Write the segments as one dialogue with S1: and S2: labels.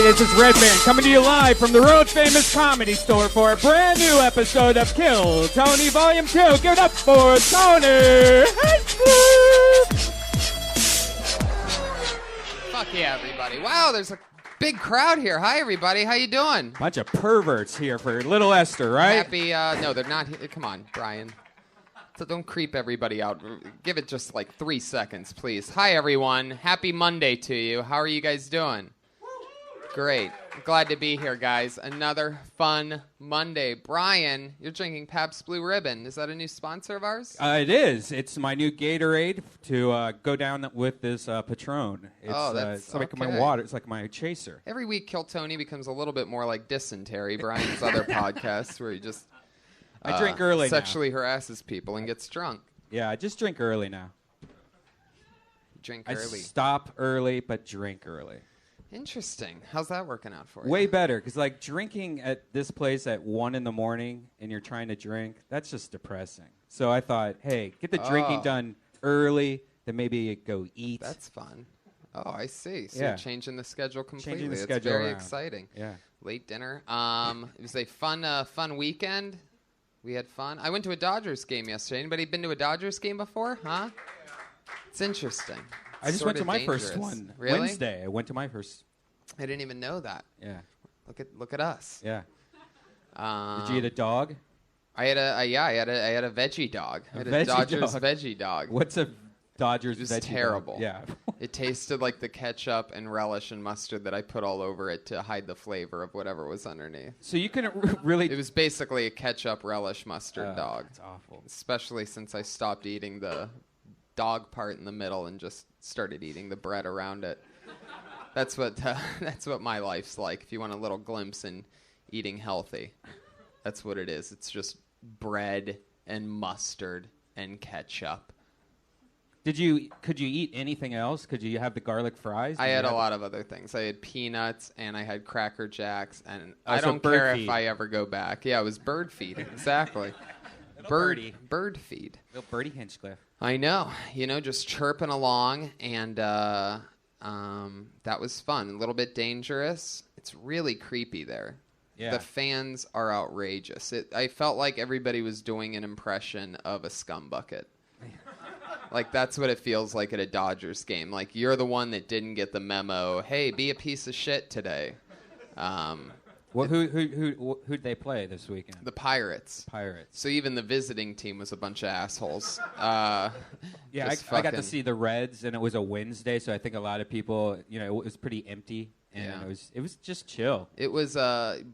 S1: this is Redman coming to you live from the world famous Comedy Store for a brand new episode of Kill Tony Volume 2. Give it up for Tony!
S2: Fuck yeah, everybody. Wow, there's a big crowd here. Hi, everybody. How you doing?
S1: Bunch of perverts here for little Esther, right?
S2: Happy, no, they're not here. Come on, Brian. So don't creep everybody out. Give it just like 3 seconds, please. Hi, everyone. Happy Monday to you. How are you guys doing? Great. Glad to be here, guys. Another fun Monday. Brian, you're drinking Pabst Blue Ribbon. Is that a new sponsor of ours?
S1: It is. It's my new Gatorade to go down with this Patron. It's it's like my water. It's like my chaser.
S2: Every week, Kill Tony becomes a little bit more like Dysentery, Brian's other podcast, where he just
S1: I drink early
S2: sexually
S1: now.
S2: harasses people and gets drunk.
S1: Yeah, I just drink early now.
S2: Drink
S1: I
S2: early.
S1: stop early, but drink early.
S2: Interesting. How's that working out for you?
S1: Way better, because like drinking at this place at 1 a.m. and you're trying to drink, that's just depressing. So I thought, hey, get the drinking done early, then maybe go eat.
S2: That's fun. Oh, I see. So
S1: Yeah.
S2: you're changing the schedule completely.
S1: Changing the
S2: It's
S1: schedule
S2: very
S1: around.
S2: exciting.
S1: Yeah.
S2: Late dinner. It was a fun weekend. We had fun. I went to a Dodgers game yesterday. Anybody been to a Dodgers game before? Huh? It's interesting.
S1: I just went to my first one
S2: Really?
S1: Wednesday. I went to my first.
S2: I didn't even know that.
S1: Yeah.
S2: Look at us.
S1: Yeah. Did you eat a dog?
S2: I had a veggie dog. I had a
S1: veggie
S2: Dodgers
S1: dog.
S2: veggie dog.
S1: What's a Dodgers
S2: It was
S1: veggie
S2: terrible.
S1: dog? Yeah.
S2: It tasted like the ketchup and relish and mustard that I put all over it to hide the flavor of whatever was underneath.
S1: So you couldn't really.
S2: It was basically a ketchup relish mustard dog.
S1: It's awful.
S2: Especially since I stopped eating the dog part in the middle and just started eating the bread around it. That's what my life's like. If you want a little glimpse in eating healthy, that's what it is. It's just bread and mustard and ketchup.
S1: Could you eat anything else? Could you have the garlic fries?
S2: I had a lot of other things. I had peanuts and I had Cracker Jacks, and I
S1: so
S2: don't
S1: bird
S2: care
S1: feed.
S2: if I ever go back. Yeah, it was bird feed. Exactly. Bird feed.
S1: Little birdie Hinchcliffe.
S2: I know. Just chirping along, and that was fun. A little bit dangerous. It's really creepy there.
S1: Yeah.
S2: The fans are outrageous. I felt like everybody was doing an impression of a scumbucket. Like, that's what it feels like at a Dodgers game. Like, you're the one that didn't get the memo. Hey, be a piece of shit today.
S1: Who'd they play this weekend?
S2: The Pirates.
S1: Pirates.
S2: So even the visiting team was a bunch of assholes.
S1: Yeah, I got to
S2: fucking-
S1: see the Reds, and it was a Wednesday, so I think a lot of people, it was pretty empty, and
S2: Yeah.
S1: it was just chill.
S2: It was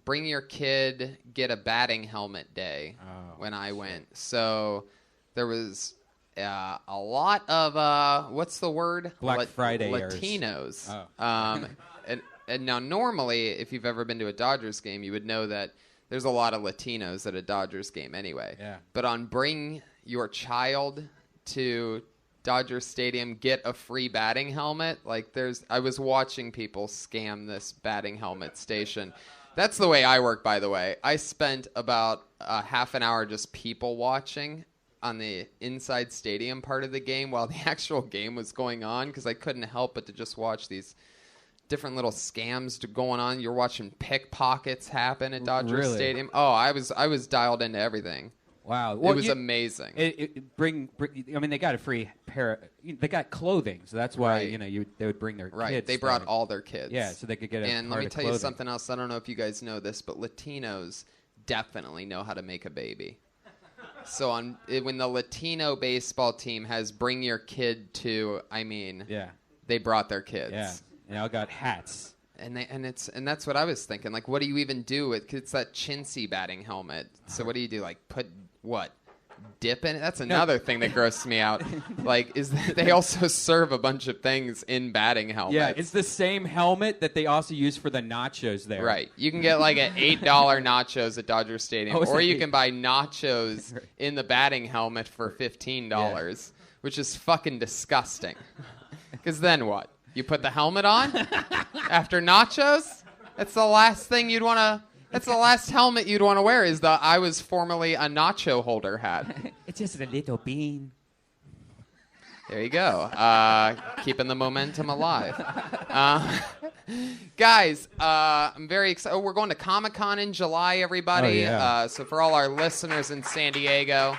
S2: bring your kid, get a batting helmet day when I went. So there was a lot of, what's the word?
S1: Black Friday-ers.
S2: Latinos.
S1: Oh.
S2: And now normally, if you've ever been to a Dodgers game, you would know that there's a lot of Latinos at a Dodgers game anyway.
S1: Yeah.
S2: But on Bring Your Child to Dodger Stadium, get a free batting helmet. I was watching people scam this batting helmet station. That's the way I work, by the way. I spent about half an hour just people watching on the inside stadium part of the game while the actual game was going on, because I couldn't help but to just watch these different little scams going on. You're watching pickpockets happen at Dodger
S1: Really?
S2: Stadium. Oh, I was dialed into everything.
S1: Wow.
S2: It was amazing.
S1: They got a free pair. They got clothing, so that's why
S2: Right.
S1: they would bring their
S2: Right.
S1: kids.
S2: They brought
S1: there.
S2: all their kids.
S1: Yeah, so they could get a
S2: And let
S1: part
S2: me
S1: of
S2: tell you
S1: clothing.
S2: something else. I don't know if you guys know this, but Latinos definitely know how to make a baby. So when the Latino baseball team has bring your kid to,
S1: Yeah.
S2: they brought their kids.
S1: Yeah. And I got hats.
S2: And that's what I was thinking. Like, what do you even do? It's that chintzy batting helmet. So what do you do? Like, put what? Dip in it? That's another thing that grossed me out. Like, is that they also serve a bunch of things in batting helmets.
S1: Yeah, it's the same helmet that they also use for the nachos there.
S2: Right. You can get like an $8 nachos at Dodger Stadium, or you can buy nachos in the batting helmet for $15, which is fucking disgusting. Because then what? You put the helmet on after nachos? That's the last thing you'd want to... That's the last helmet you'd want to wear is the I was formerly a nacho holder hat.
S1: It's just a little bean.
S2: There you go. Keeping the momentum alive. Guys, I'm very excited. Oh, we're going to Comic-Con in July, everybody.
S1: Oh, yeah.
S2: So for all our listeners in San Diego,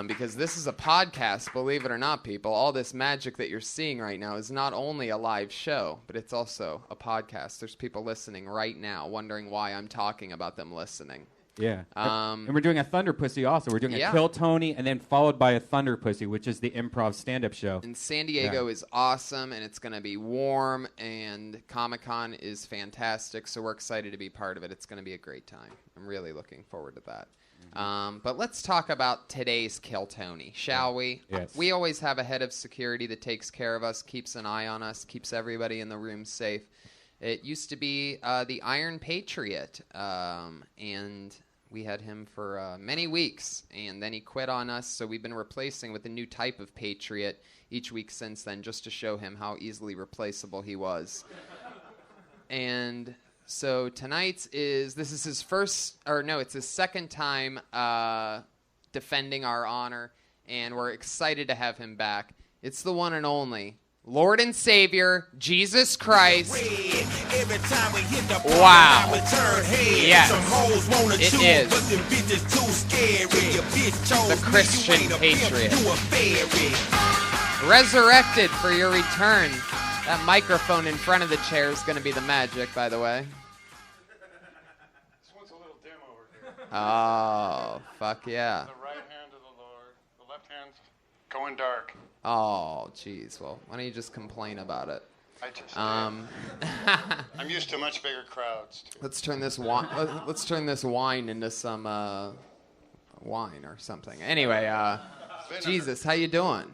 S2: because this is a podcast, believe it or not, people, all this magic that you're seeing right now is not only a live show, but it's also a podcast. There's people listening right now wondering why I'm talking about them listening.
S1: Yeah. And we're doing a Thunder Pussy also. We're doing a Kill Tony and then followed by a Thunder Pussy, which is the improv stand-up show.
S2: And San Diego is awesome, and it's going to be warm, and Comic-Con is fantastic, so we're excited to be part of it. It's going to be a great time. I'm really looking forward to that. But let's talk about today's Kill Tony, shall we?
S1: Yes.
S2: We always have a head of security that takes care of us, keeps an eye on us, keeps everybody in the room safe. It used to be the Iron Patriot, and we had him for many weeks, and then he quit on us, so we've been replacing with a new type of Patriot each week since then, just to show him how easily replaceable he was. And so tonight's this is his it's his second time defending our honor, and we're excited to have him back. It's the one and only Lord and Savior, Jesus Christ. Wow. Yes, it is. The Christian Patriot. Resurrected for your return. That microphone in front of the chair is going to be the magic, by the way.
S3: This one's a little dim over here.
S2: Oh, fuck yeah.
S3: The right hand of the Lord. The left hand's going dark.
S2: Oh, jeez. Well, why don't you just complain about it?
S3: I just I'm used to much bigger crowds, too.
S2: Let's turn this wine. Let's turn this wine into some wine or something. Anyway, Jesus, how you doing?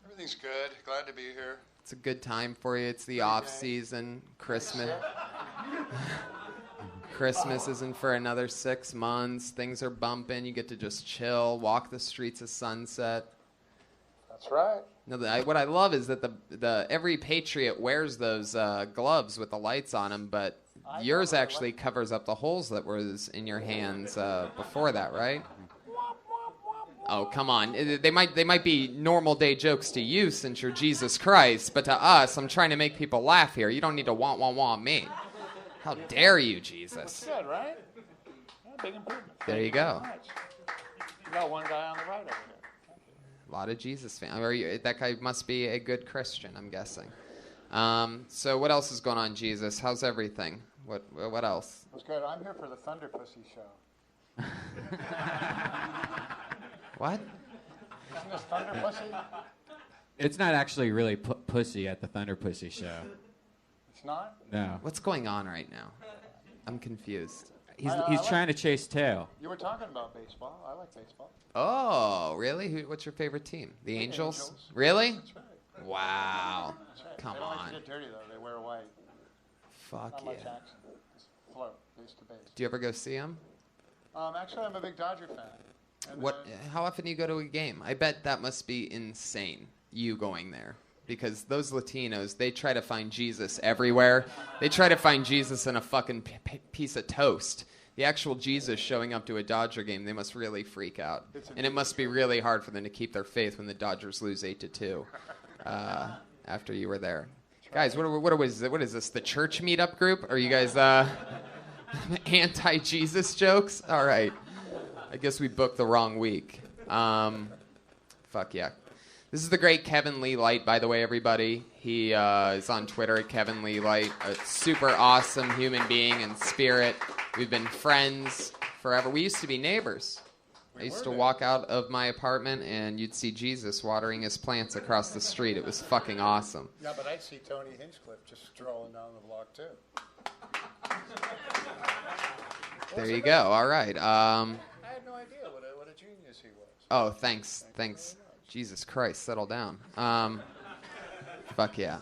S3: Everything's good. Glad to be here.
S2: It's a good time for you. It's the off season. Christmas. Christmas isn't for another 6 months. Things are bumping. You get to just chill, walk the streets of Sunset.
S3: That's right.
S2: No, what I love is that the every Patriot wears those gloves with the lights on them, but yours actually covers up the holes that was in your hands before that, right? Oh, come on. They might be normal day jokes to you since you're Jesus Christ, but to us, I'm trying to make people laugh here. You don't need to want me. How dare you, Jesus?
S3: Good, right? Yeah, big improvement.
S2: There you go.
S3: You got one guy on the right over here.
S2: A lot of Jesus fans. That guy must be a good Christian, I'm guessing. So what else is going on, Jesus? How's everything? What else?
S3: That's good. I'm here for the Thunder Pussy show.
S2: What?
S3: Isn't this Thunder Pussy?
S1: It's not actually really pussy at the Thunder Pussy show.
S3: It's not?
S1: No.
S2: What's going on right now? I'm confused.
S1: He's trying to chase tail.
S3: You were talking about baseball. I like baseball.
S2: Oh, really? What's your favorite team? The Angels? Really?
S3: That's right.
S2: Wow.
S3: That's right.
S2: Come
S3: They don't
S2: on.
S3: like to get dirty, though. They wear white.
S2: Fuck
S3: Not much
S2: yeah.
S3: accent. Just float, base to base.
S2: Do you ever go see them?
S3: Actually, I'm a big Dodger fan. And,
S2: How often do you go to a game? I bet that must be insane, you going there. Because those Latinos, they try to find Jesus everywhere. They try to find Jesus in a fucking piece of toast. The actual Jesus showing up to a Dodger game, they must really freak out. And it must be really hard for them to keep their faith when the Dodgers lose 8-2 after you were there. Guys, what is this, the church meetup group? Are you guys anti-Jesus jokes? All right. I guess we booked the wrong week. Fuck yeah. This is the great Kevin Lee Light, by the way, everybody. He is on Twitter at Kevin Lee Light, a super awesome human being and spirit. We've been friends forever. We used to be neighbors. I used to walk out of my apartment, and you'd see Jesus watering his plants across the street. It was fucking awesome.
S3: Yeah, but I'd see Tony Hinchcliffe just strolling down the block, too.
S2: There you go. All right.
S3: I had no idea what a genius he was.
S2: Oh, thanks. Jesus Christ, settle down. Fuck yeah.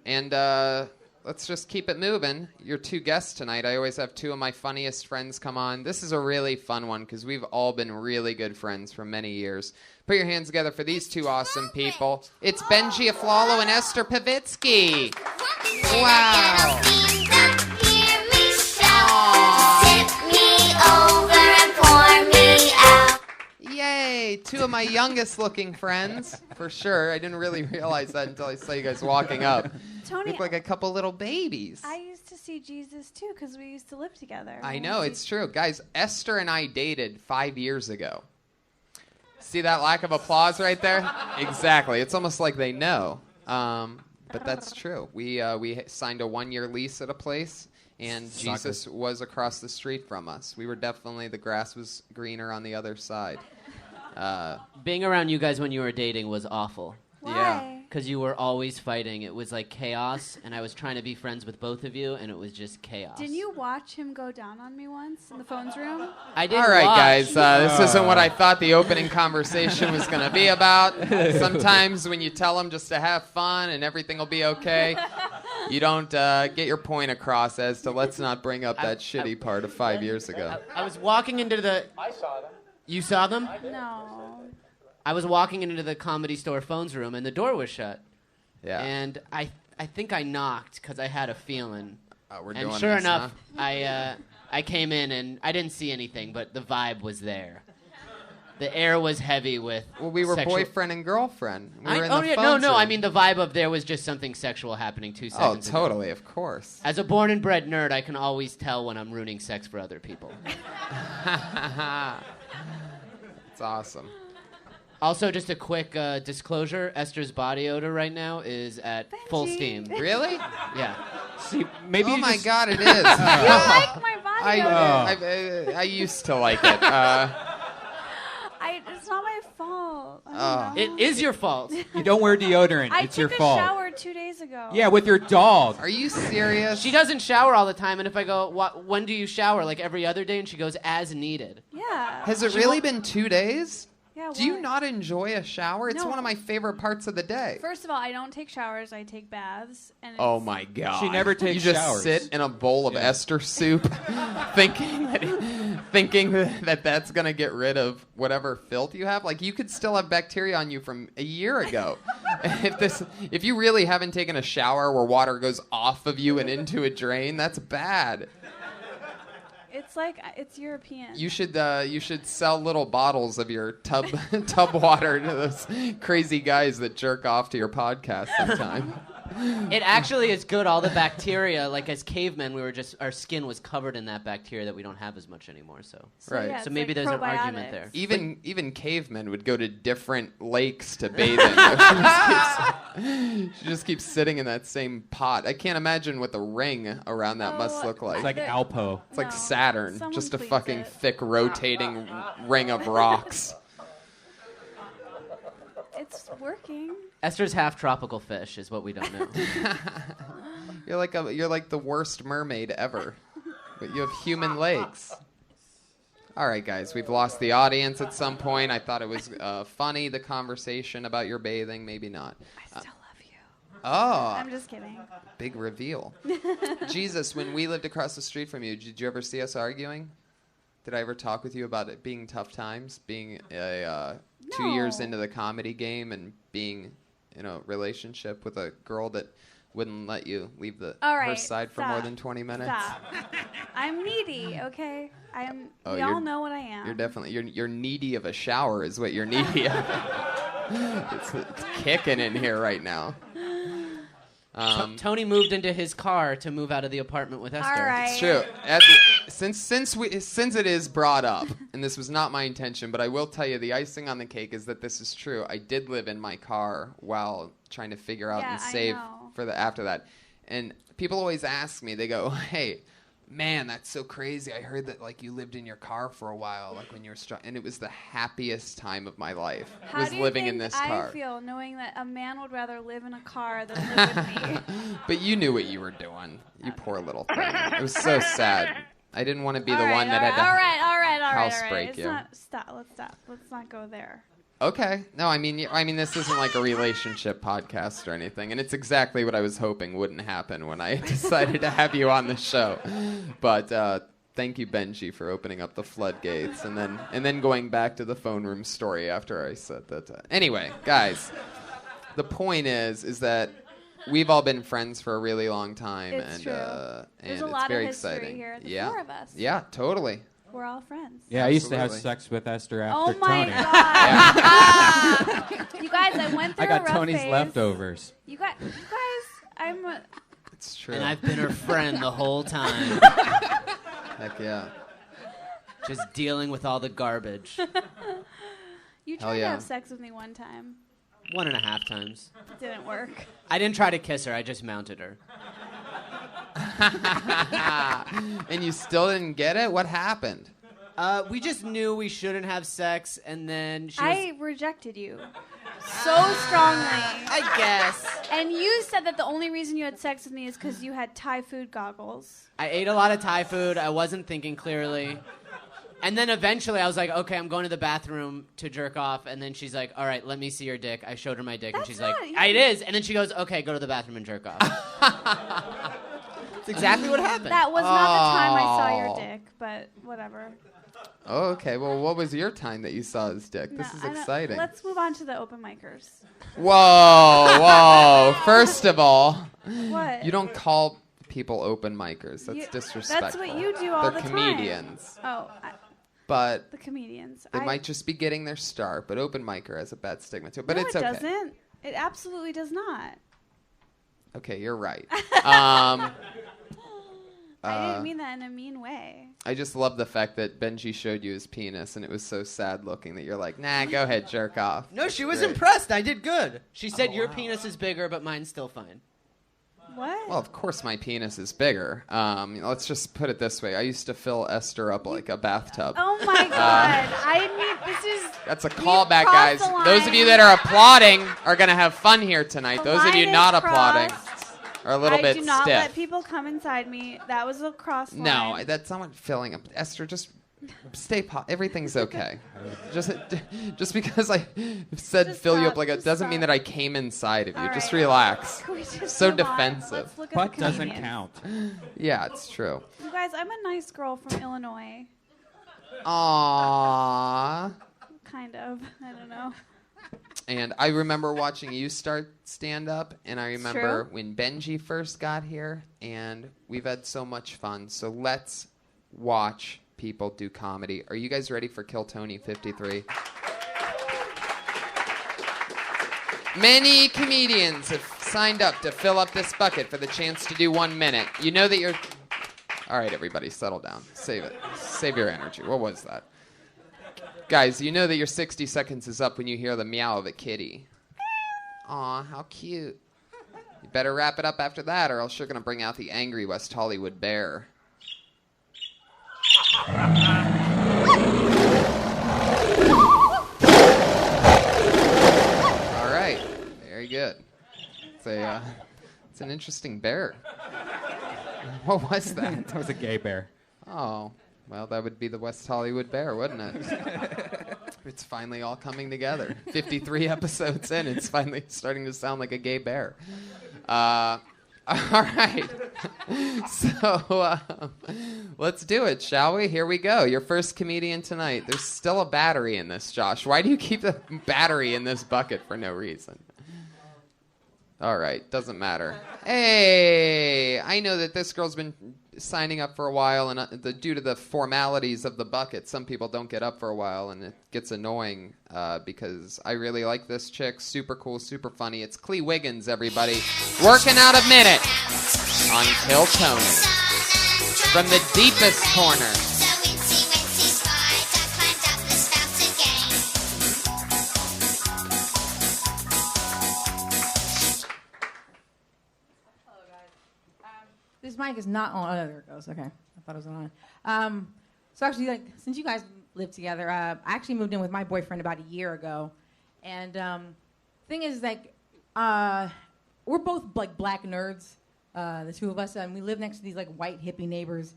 S2: And let's just keep it moving. Your two guests tonight, I always have two of my funniest friends come on. This is a really fun one because we've all been really good friends for many years. Put your hands together for these two awesome people. It's Benji Aflalo and Esther Povitsky. Wow. Yay! Two of my my youngest looking friends, for sure. I didn't really realize that until I saw you guys walking up.
S4: Tony,
S2: Look like a couple little babies.
S4: I used to see Jesus too because we used to live together.
S2: I know, it's true. Guys, Esther and I dated 5 years ago. See that lack of applause right there? Exactly. It's almost like they know. But that's true. We signed a 1-year lease at a place, and Jesus was across the street from us. We were definitely, the grass was greener on the other side.
S5: Being around you guys when you were dating was awful.
S4: Why?
S2: Yeah.
S5: Because you were always fighting. It was like chaos, and I was trying to be friends with both of you, and it was just chaos.
S4: Didn't you watch him go down on me once in the phones room?
S5: I didn't
S2: All right,
S5: watch.
S2: guys, this isn't what I thought the opening conversation was going to be about. Sometimes when you tell them just to have fun and everything will be okay, you don't get your point across as to let's not bring up that shitty part of 5 years ago.
S5: I was walking into the... I saw them. You saw them?
S4: No.
S5: I was walking into the Comedy Store phones room, and the door was shut.
S2: Yeah.
S5: And I think I knocked because I had a feeling.
S2: We're
S5: And
S2: doing
S5: sure
S2: this,
S5: enough,
S2: huh?
S5: I came in, and I didn't see anything, but the vibe was there. The air was heavy with
S2: Well, we were
S5: sexual...
S2: boyfriend and girlfriend. We were in the
S5: yeah,
S2: phones
S5: no.
S2: room.
S5: I mean, the vibe of there was just something sexual happening 2
S2: Oh,
S5: seconds ago.
S2: totally, of course.
S5: As a born and bred nerd, I can always tell when I'm ruining sex for other people.
S2: It's awesome.
S5: Also, just a quick disclosure, Esther's body odor right now is at full
S4: Benji.
S5: steam.
S2: Really?
S5: Yeah.
S1: See, maybe
S2: Oh
S1: you
S2: my
S1: just-
S2: God, it is.
S4: You like my body odor?
S2: I used to like it.
S4: It's not my fault. I don't know.
S5: It is your fault.
S1: You don't wear deodorant.
S4: I
S1: It's your
S4: took a
S1: fault.
S4: shower 2 days ago.
S1: Yeah, with your dog.
S2: Are you serious?
S5: She doesn't shower all the time, and if I go, when do you shower? Like every other day? And she goes, as needed.
S4: Yeah.
S2: Has it really been 2 days?
S4: Yeah.
S2: Do you
S4: why?
S2: not enjoy a shower? It's
S4: No.
S2: one of my favorite parts of the day.
S4: First of all, I don't take showers. I take baths. And
S2: Oh
S4: it's-
S2: my God!
S1: She never takes
S2: You just
S1: showers.
S2: sit in a bowl of
S1: Yeah.
S2: Esther soup, thinking that that's gonna get rid of whatever filth you have. Like you could still have bacteria on you from a year ago. If you really haven't taken a shower where water goes off of you and into a drain, that's bad.
S4: It's like it's European.
S2: You should sell little bottles of your tub water to those crazy guys that jerk off to your podcast sometime.
S5: It actually is good. All the bacteria, like as cavemen, our skin was covered in that bacteria that we don't have as much anymore. So
S2: Right.
S4: Yeah,
S5: So
S4: it's
S5: maybe
S4: like
S5: there's an argument
S4: probiotics.
S5: there.
S2: Even cavemen would go to different lakes to bathe in. She just keeps sitting in that same pot. I can't imagine what the ring around that must look like.
S1: It's like Alpo.
S2: It's like
S4: No.
S2: Saturn,
S4: Someone
S2: just a
S4: cleans
S2: fucking
S4: it.
S2: thick rotating ring of rocks.
S4: It's working.
S5: Esther's half tropical fish is what we don't know.
S2: You're like the worst mermaid ever, but you have human legs. All right, guys, we've lost the audience at some point. I thought it was funny, the conversation about your bathing. Maybe not.
S4: I still love you.
S2: Oh,
S4: I'm just kidding.
S2: big reveal. Jesus, when we lived across the street from you, did you ever see us arguing? Did I ever talk with you about it being tough times, being 2 years
S4: No.
S2: into the comedy game and being in a relationship with a girl that wouldn't let you leave
S4: All
S2: her
S4: right,
S2: side for more
S4: stop.
S2: than 20 minutes?
S4: Stop. I'm needy, okay? I am.
S2: Oh,
S4: we
S2: you're-
S4: all know what I am.
S2: You're definitely you're needy of a shower is what you're needy of. It's kicking in here right now.
S5: Tony moved into his car to move out of the apartment with Esther.
S4: All right.
S2: It's true. Since it is brought up, and this was not my intention, but I will tell you the icing on the cake is that this is true. I did live in my car while trying to figure out
S4: Yeah,
S2: and
S4: I
S2: save
S4: know.
S2: for the after that. And people always ask me, they go, "Hey, man, that's so crazy. I heard that like you lived in your car for a while, like when you were and it was the happiest time of my life.
S4: How
S2: was
S4: do you
S2: living
S4: think
S2: in this
S4: I
S2: car.
S4: feel knowing that a man would rather live in a car than live with me?
S2: But you knew what you were doing. You poor little thing. It was so sad. I didn't want to be the one that had to
S4: all right.
S2: housebreak
S4: It's
S2: you.
S4: not. Stop. Let's stop. Let's not go there.
S2: Okay. No, I mean this isn't like a relationship podcast or anything, and it's exactly what I was hoping wouldn't happen when I decided to have you on the show. But thank you, Benji, for opening up the floodgates, and then going back to the phone room story after I said that. Anyway, guys, the point is that we've all been friends for a really long time,
S4: It's
S2: and
S4: true.
S2: and
S4: There's a
S2: it's
S4: lot of
S2: very
S4: history
S2: exciting.
S4: here, the
S2: yeah.
S4: four of us.
S2: Yeah, totally.
S4: we're all friends.
S1: Yeah, I used to have
S2: Absolutely.
S1: sex with Esther after
S4: Oh my
S1: Tony.
S4: God. You guys, I went through
S1: I got
S4: a rough
S1: Tony's
S4: phase.
S1: leftovers.
S4: You guys, I'm.
S2: It's true.
S5: And I've been her friend the whole time,
S2: Heck yeah.
S5: just dealing with all the garbage.
S4: You
S2: Hell
S4: tried to
S2: yeah.
S4: have sex with me one time.
S5: 1.5 times.
S4: It didn't work.
S5: I didn't try to kiss her. I just mounted her.
S2: And you still didn't get it? What happened?
S5: We just knew we shouldn't have sex, and then she was...
S4: I rejected you so strongly.
S5: I guess.
S4: And you said that the only reason you had sex with me is because you had Thai food goggles.
S5: I ate a lot of Thai food. I wasn't thinking clearly. And then eventually I was like, okay, I'm going to the bathroom to jerk off. And then she's like, all right, let me see your dick. I showed her my dick, and
S4: That's
S5: she's
S4: not-
S5: like, it is. And then she goes, okay, go to the bathroom and jerk off. That's exactly what happened.
S4: That was not the time I saw
S2: Oh.
S4: your dick, but whatever.
S2: Oh, okay. Well, what was your time that you saw his dick? This
S4: No,
S2: is
S4: I don't-
S2: exciting.
S4: Let's move on to the open micers.
S2: Whoa. First of all,
S4: What?
S2: you don't call people open micers. That's
S4: You-
S2: disrespectful.
S4: That's what you do all
S2: They're
S4: the
S2: comedians.
S4: time. Oh,
S2: But
S4: the comedians.
S2: they might just be getting their start. But open micer has a bad stigma to it. But
S4: no,
S2: it's
S4: it
S2: okay.
S4: doesn't. It absolutely does not.
S2: Okay, you're right.
S4: I didn't mean that in a mean way.
S2: I just love the fact that Benji showed you his penis, and it was so sad looking that you're like, nah, go ahead, jerk off.
S5: No,
S2: That's
S5: she was
S2: great.
S5: impressed. I did good. She said,
S2: Oh,
S5: your
S2: wow.
S5: penis is bigger, but mine's still fine.
S4: What?
S2: Well, of course my penis is bigger. Let's just put it this way. I used to fill Esther up like a bathtub.
S4: Oh my God! I need. This is.
S2: That's a
S4: You've
S2: callback,
S4: crossed
S2: guys.
S4: the line.
S2: Those of you that are applauding are going to have fun here tonight.
S4: The
S2: Those of you
S4: line
S2: not
S4: is
S2: applauding
S4: crossed.
S2: are a little bit
S4: I do not
S2: stiff.
S4: let people come inside me. That was a cross line.
S2: No, that's not what filling up. Esther, just stay everything's okay. just because I said
S4: Just
S2: fill you
S4: stop,
S2: up like it
S4: just
S2: doesn't mean
S4: stop.
S2: that I came inside of you.
S4: All
S2: Just
S4: right.
S2: relax.
S4: Can we just
S2: So
S4: move on?
S2: defensive.
S4: Let's look at
S1: Butt
S4: the
S1: doesn't
S4: comedians.
S1: count.
S2: Yeah, it's true.
S4: You guys, I'm a nice girl from Illinois.
S2: Aww.
S4: Kind of. I don't know.
S2: And I remember watching you start stand up, and I remember
S4: true.
S2: when Benji first got here, and we've had so much fun. So let's watch people do comedy. Are you guys ready for Kill Tony 53? Many comedians have signed up to fill up this bucket for the chance to do 1 minute. You know that you're... All right, everybody, settle down. Save it. Save your energy. What was that? Guys, you know that your 60 seconds is up when you hear the meow of a kitty. Aw, how cute. You better wrap it up after that, or else you're going to bring out the angry West Hollywood bear. All right. Very good. It's an interesting bear. What was that?
S1: That was a gay bear.
S2: Oh, well, that would be the West Hollywood Bear, wouldn't it? It's finally all coming together. 53 episodes in, it's finally starting to sound like a gay bear. All right. So let's do it, shall we? Here we go. Your first comedian tonight. There's still a battery in this, Josh. Why do you keep the battery in this bucket for no reason? All right, doesn't matter. Hey, I know that this girl's been signing up for a while, and due to the formalities of the bucket, some people don't get up for a while, and it gets annoying because I really like this chick. Super cool, super funny. It's Clee Wiggins, everybody. Working out a minute on Kill Tony. From the deepest corner.
S6: This mic is not on. Oh, there it goes. Okay. I thought it was on. So actually, like, since you guys live together, I actually moved in with my boyfriend about a year ago. And thing is, like, we're both, like, black nerds, the two of us. And we live next to these, like, white hippie neighbors.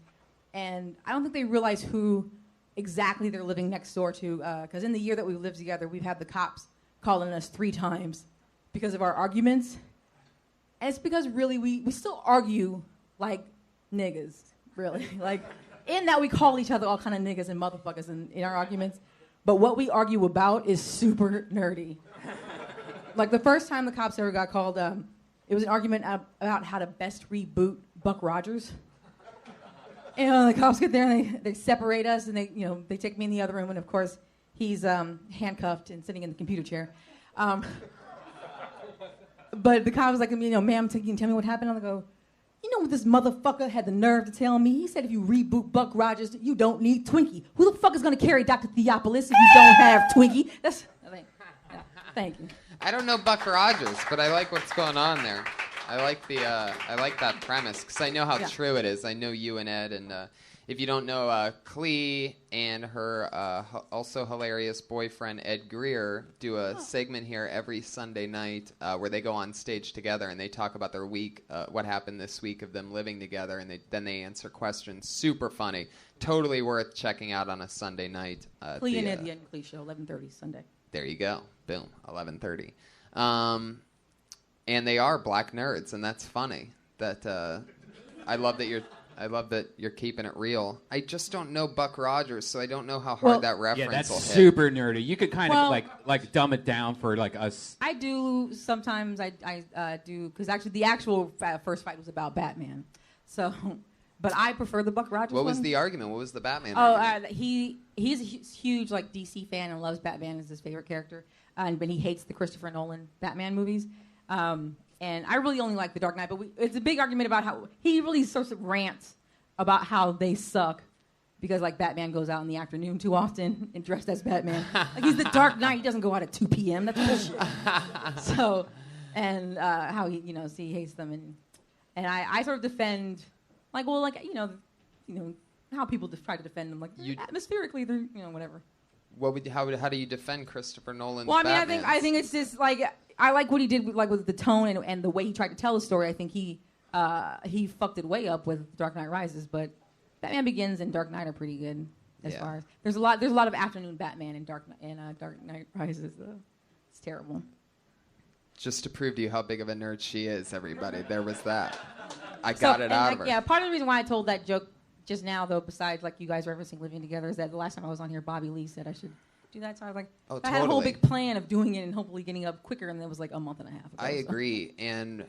S6: And I don't think they realize who exactly they're living next door to. Because in the year that we've lived together, we've had the cops calling us 3 times because of our arguments. And it's because, really, we still argue like niggas, really. Like, in that we call each other all kind of niggas and motherfuckers in our arguments. But what we argue about is super nerdy. Like, the first time the cops ever got called, it was an argument about how to best reboot Buck Rogers. And the cops get there and they separate us and they take me in the other room and of course he's handcuffed and sitting in the computer chair. But the cop was like, ma'am, can you tell me what happened? I'm like, you know what this motherfucker had the nerve to tell me? He said if you reboot Buck Rogers, you don't need Twinkie. Who the fuck is gonna carry Dr. Theopolis if you don't have Twinkie? Thank you.
S2: I don't know Buck Rogers, but I like what's going on there. I like that premise because I know how true it is. I know you and Ed, and if you don't know, Clee and her also hilarious boyfriend Ed Greer do a segment here every Sunday night where they go on stage together and they talk about their week, what happened this week of them living together, and then they answer questions. Super funny, totally worth checking out on a Sunday night.
S6: Clee and Ed, the Ed and Clee Show, 11:30 Sunday. There
S2: you go, boom, 11:30. And they are black nerds, and that's funny. That I love that you're keeping it real. I just don't know Buck Rogers, so I don't know how hard that reference
S1: that's
S2: will hit.
S1: super nerdy. You could kind of like dumb it down for like us.
S6: I do sometimes. I do because actually the actual first fight was about Batman. So, but I prefer the Buck Rogers.
S2: What was
S6: one.
S2: the argument? What was the Batman? Argument?
S6: He's a huge like DC fan and loves Batman as his favorite character, but he hates the Christopher Nolan Batman movies. And I really only like The Dark Knight, but it's a big argument about how he really sort of rants about how they suck because like Batman goes out in the afternoon too often and dressed as Batman. Like he's the Dark Knight, he doesn't go out at 2 p.m. That's bullshit. So, and how he he hates them and I sort of defend how people try to defend them atmospherically they're whatever.
S2: How do you defend Christopher Nolan's
S6: Well, I
S2: Batmans?
S6: mean, I think it's just like I like what he did with the tone and the way he tried to tell the story. I think he fucked it way up with Dark Knight Rises, but Batman Begins and Dark Knight are pretty good as far as there's a lot of afternoon Batman in Dark Knight Rises. It's terrible.
S2: Just to prove to you how big of a nerd she is, everybody. There was that. I got it out of her.
S6: Yeah, part of the reason why I told that joke just now, though, besides like you guys referencing living together, is that the last time I was on here, Bobby Lee said I should do that. So I was like, I had a whole big plan of doing it and hopefully getting up quicker, and it was like a month and a half ago.
S2: I agree, and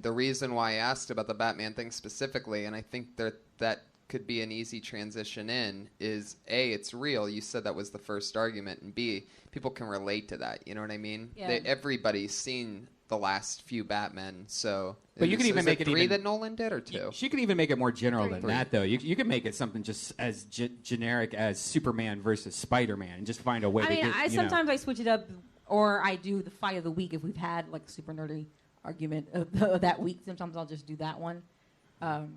S2: the reason why I asked about the Batman thing specifically, and I think that could be an easy transition in, is A, it's real. You said that was the first argument, and B, people can relate to that. You know what I mean?
S6: Yeah.
S2: Everybody's seen the last few Batmen, so.
S1: But you can even make it
S2: three that Nolan did, or two?
S1: You could even make it more general than that, though. You could make it something just as generic as Superman versus Spider-Man, and just find a way to get.
S6: Sometimes I switch it up, or I do the fight of the week if we've had like a super nerdy argument of that week. Sometimes I'll just do that one, But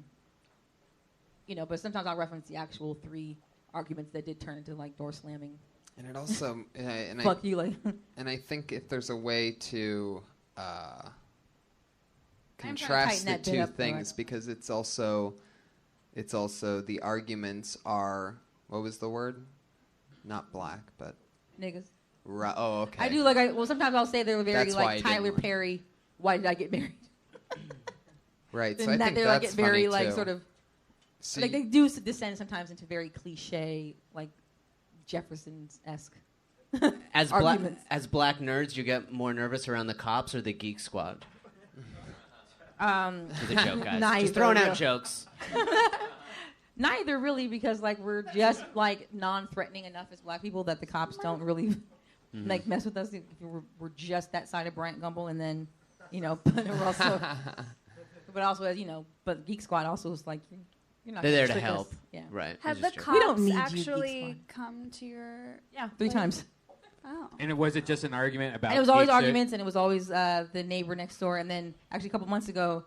S6: sometimes I'll reference the actual 3 arguments that did turn into like door slamming.
S2: And it also,
S6: Fuck you, like.
S2: And I think if there's a way to. Contrast the two things because it's also the arguments are what was the word? Not black, but
S6: niggas.
S2: Right. Oh, okay.
S6: I do sometimes I'll say they're very like Tyler Perry. Why did I get married?
S2: Right. So I think
S6: they're
S2: that's
S6: like very
S2: funny
S6: like
S2: too.
S6: sort of like they do descend sometimes into very cliche like Jefferson's-esque.
S5: As black nerds, you get more nervous around the cops or the Geek Squad? It's a joke, guys. Just throwing out jokes.
S6: Neither really, because like we're just like non-threatening enough as black people that the cops don't really like mess with us. We're just that side of Bryant Gumbel, and then but we're also, but Geek Squad also is like you're not.
S5: They're there to
S6: trick
S5: help.
S6: us. Yeah.
S5: Right.
S4: Have the
S6: We don't
S4: cops
S6: need you,
S4: actually come to your?
S6: Yeah, 3 times.
S4: Oh.
S1: And was it just an argument about?
S6: And it was always arguments, and it was always the neighbor next door. And then actually a couple months ago,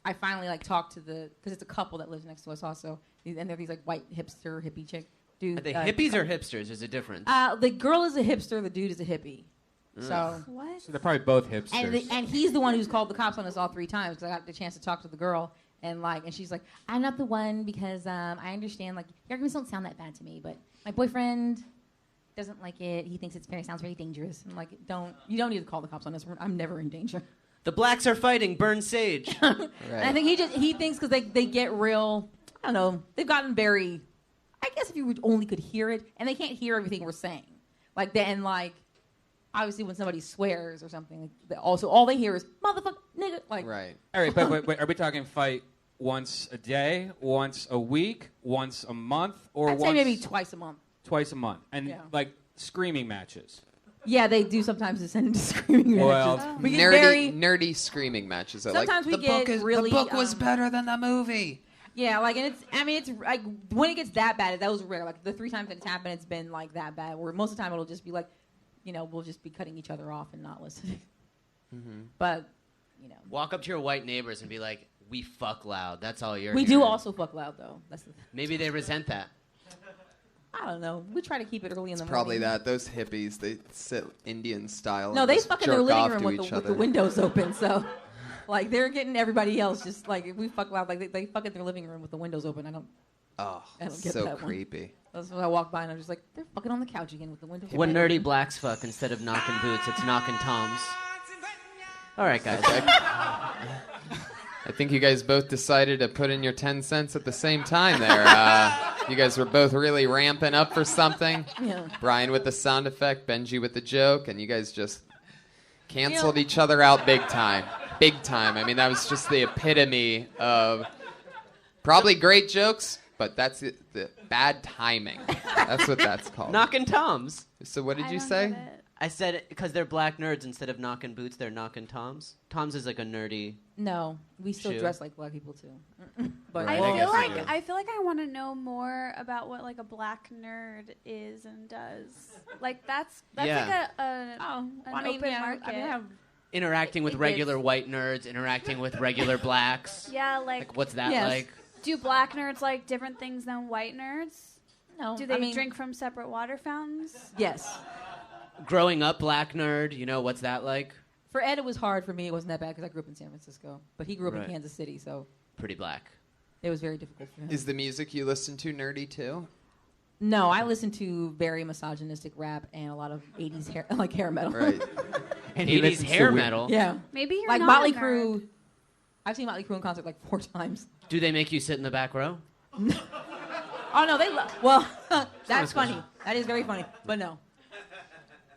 S6: I finally like talked to because it's a couple that lives next to us also, and they're these like white hippie chick dude.
S5: Are they hippies or hipsters? There's a difference.
S6: The girl is a hipster, the dude is a hippie. So
S4: what?
S1: So they're probably both hipsters.
S6: And he's the one who's called the cops on us all 3 times because I got the chance to talk to the girl. And she's like, I'm not the one because I understand like your arguments don't sound that bad to me, but my boyfriend doesn't like it. He thinks sounds very dangerous. I'm like, you don't need to call the cops on us. I'm never in danger.
S5: The blacks are fighting. Burn sage.
S2: Right.
S6: And I think he thinks because they get real. I don't know. They've gotten very. I guess if you only could hear it, and they can't hear everything we're saying. Obviously when somebody swears or something, also all they hear is motherfucker, nigga. Like
S2: right.
S1: All right, but are we talking fight once a day, once a week, once a month, or
S6: I'd say maybe twice a month.
S1: Twice a month, and like screaming matches.
S6: Yeah, they do sometimes descend into screaming
S1: Well,
S6: matches. We get
S2: nerdy screaming matches.
S6: Sometimes we get really.
S2: The book was better than the movie.
S6: Yeah, like, and it's like when it gets that bad, that was rare. Like the 3 times that it's happened, it's been like that bad. Where most of the time it'll just be like, we'll just be cutting each other off and not listening.
S2: Mm-hmm.
S6: But,
S5: walk up to your white neighbors and be like, "We fuck loud." That's all you're.
S6: We
S5: hearing.
S6: do also fuck loud though. That's the thing.
S5: Maybe they resent that.
S6: I don't know. We try to keep it early in the morning.
S2: Probably that. Those hippies, they sit Indian style.
S6: No,
S2: and
S6: they
S2: just
S6: fuck in their
S2: jerk
S6: living
S2: off
S6: room
S2: to
S6: with
S2: each
S6: the
S2: other.
S6: windows open. So, like, they're getting everybody else just like, if we fuck loud, like they fuck in their living room with the windows open. I don't get
S2: so
S6: that one.
S2: creepy.
S6: That's when I walk by and I'm just like, they're fucking on the couch again with the windows open.
S5: When nerdy blacks fuck, instead of knocking boots, it's knocking toms. All right, guys.
S2: I think you guys both decided to put in your 10 cents at the same time there. You guys were both really ramping up for something.
S6: Yeah.
S2: Brian with the sound effect, Benji with the joke, and you guys just canceled each other out big time. Big time. I mean, that was just the epitome of probably great jokes, but that's the bad timing. That's what that's called.
S5: Knocking toms.
S2: So what did
S4: I
S2: you
S4: don't
S2: say?
S4: get it.
S5: I said because they're black nerds. Instead of knocking boots, they're knocking toms. Toms is like a nerdy.
S6: No, we still
S5: Shoe.
S6: dress like black people too. But
S5: Right.
S4: I
S5: I
S4: feel
S5: guess
S4: like
S5: so.
S4: I feel like I want to know more about what like a black nerd is and does. Like that's
S5: Yeah.
S4: like an open market.
S6: I have
S5: Interacting with
S6: It
S5: regular
S6: is.
S5: white nerds, interacting with regular blacks.
S4: Yeah, like
S5: Like, what's that
S6: Yes.
S5: like?
S4: do black nerds like different things than white nerds?
S6: no.
S4: Do they
S6: I mean,
S4: drink from separate water fountains?
S6: Yes.
S5: Growing up black nerd, what's that like?
S6: For Ed, it was hard. For me, it wasn't that bad because I grew up in San Francisco. But he grew up
S5: Right.
S6: in Kansas City, so
S5: Pretty black.
S6: it was very difficult for him.
S2: Is the music you listen to nerdy too?
S6: No, I listen to very misogynistic rap and a lot of 80s hair metal.
S2: Right.
S5: And
S1: He
S5: 80s
S1: listens to
S5: hair
S1: weird-
S5: metal.
S6: Yeah.
S4: Maybe you're
S6: Like
S4: not
S6: Motley
S4: a nerd.
S6: Crue. I've seen Motley Crue in concert like 4 times.
S5: Do they make you sit in the back row?
S6: Oh, no, they well, that's funny. That is very funny. But no.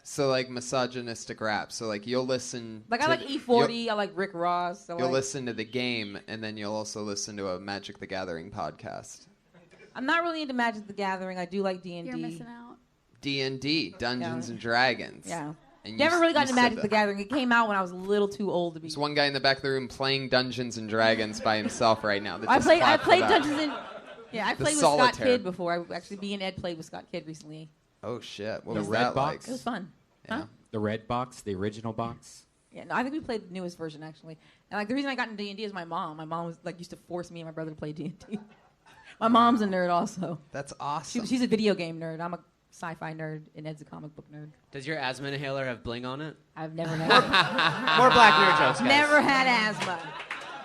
S2: So like misogynistic rap. So like you'll listen.
S6: Like,
S2: to
S6: I like E40. I like Rick Ross.
S2: You'll listen to The Game, and then you'll also listen to a Magic the Gathering podcast.
S6: I'm not really into Magic the Gathering. I do like D&D.
S4: You're missing out.
S2: D&D, Dungeons and Dragons.
S6: Yeah.
S2: And
S6: Never really got into
S2: said
S6: Magic
S2: that.
S6: the Gathering. It came out when I was a little too old to be.
S2: There's one guy in the back of the room playing Dungeons and Dragons by himself right now. that
S6: I
S2: just
S6: played
S2: clapped for that.
S6: Dungeons and I
S2: The
S6: played with Scott
S2: solitaire.
S6: Kidd before. Me and Ed played with Scott Kidd recently.
S2: Oh shit! What
S1: The
S2: was
S1: red
S2: that
S1: box?
S6: It was fun.
S2: like?
S6: Huh?
S1: The red box, the original box.
S6: Yeah, no, I think we played the newest version actually. And like the reason I got into D&D is my mom. My mom was like used to force me and my brother to play D&D. My mom's a nerd also.
S2: That's awesome.
S6: She's a video game nerd. I'm a sci-fi nerd, and Ed's a comic book nerd.
S5: Does your asthma inhaler have bling on it?
S6: I've never had
S5: More black nerd jokes, guys.
S6: never had asthma.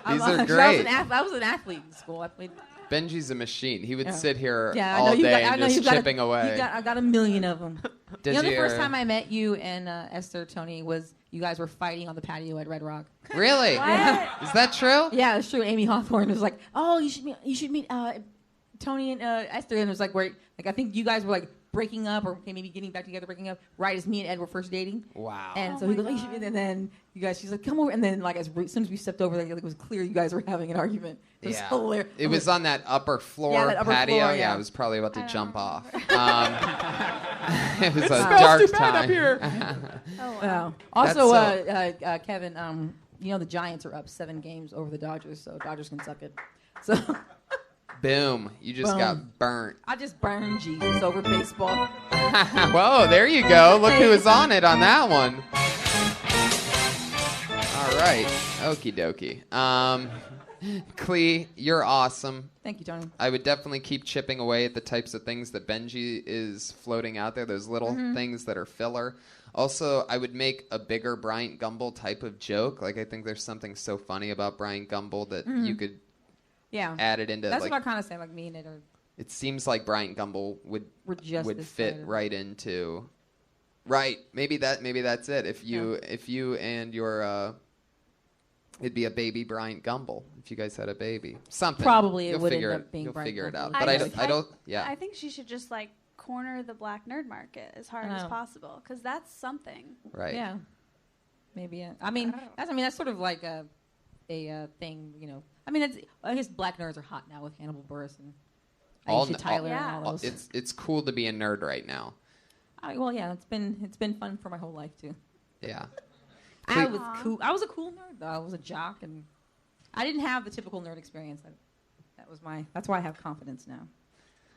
S2: These
S6: I'm-
S2: are
S6: I
S2: great.
S6: was an athlete in school. I played.
S2: Benji's a machine. He would
S6: Yeah.
S2: sit here
S6: Yeah, I
S2: all
S6: know you
S2: day
S6: got. I
S2: and
S6: know
S2: just
S6: you've got.
S2: chipping away.
S6: I got a million of them.
S2: Does
S6: The
S2: your-
S6: first time I met you and Esther, Tony, was you guys were fighting on the patio at Red Rock.
S2: Really?
S4: What?
S2: Is that true?
S6: Yeah, it's true. Amy Hawthorne was like, "Oh, you should meet Tony and Esther," and it was like, where I think you guys were like breaking up or maybe getting back together, breaking up, right as me and Ed were first dating.
S2: Wow.
S6: And
S4: Oh
S6: so he
S4: my
S6: goes,
S4: God.
S6: and then you guys, she's like, "Come over," and then like as soon as we stepped over there, like, it was clear you guys were having an argument. It was hilarious.
S2: It was on that upper floor
S6: Yeah, that upper
S2: patio.
S6: floor,
S2: Yeah,
S6: yeah.
S2: I was probably about to
S4: I don't
S2: jump off.
S4: remember.
S2: It was a
S6: smells
S2: dark
S6: too bad
S2: time.
S6: up here.
S4: Oh, wow.
S6: Wow. Also,
S2: That's
S6: Kevin, the Giants are up 7 games over the Dodgers, so Dodgers can suck it. So
S2: Boom. You just
S6: Boom.
S2: got burnt.
S6: I just burned Jesus over baseball.
S2: Whoa, there you go. Look who was on it on that one. All right. Okie dokie. Clee, you're awesome.
S6: Thank you, Tony.
S2: I would definitely keep chipping away at the types of things that Benji is floating out there, those little things that are filler. Also, I would make a bigger Bryant Gumbel type of joke. Like, I think there's something so funny about Bryant Gumbel that you could
S6: Yeah.
S2: add it into.
S6: That's
S2: like,
S6: what I kind of say, like me and it are.
S2: it seems like Bryant Gumbel would
S6: We're just this
S2: fit
S6: side of it.
S2: right into. Right, maybe that's it. If you and your it'd be a baby Bryant Gumbel if you guys had a baby. Something.
S6: Probably it
S2: You'll
S6: would
S2: figure
S6: end up being
S2: You'll
S6: Bryant
S2: figure it
S6: Gumbel.
S2: out. But I don't. Yeah.
S4: I think she should just like corner the black nerd market as hard as
S6: Oh.
S4: possible because that's something.
S2: Right.
S6: Yeah. Maybe. I mean, that's sort of like a thing. I mean, I guess black nerds are hot now with Hannibal Buress and
S2: All
S6: Aisha Tyler
S4: yeah.
S6: and all those.
S2: It's cool to be a nerd right now.
S6: Well, yeah, it's been fun for my whole life too.
S2: Yeah.
S6: I was cool. I was a cool nerd though. I was a jock, and I didn't have the typical nerd experience. That's why I have confidence now.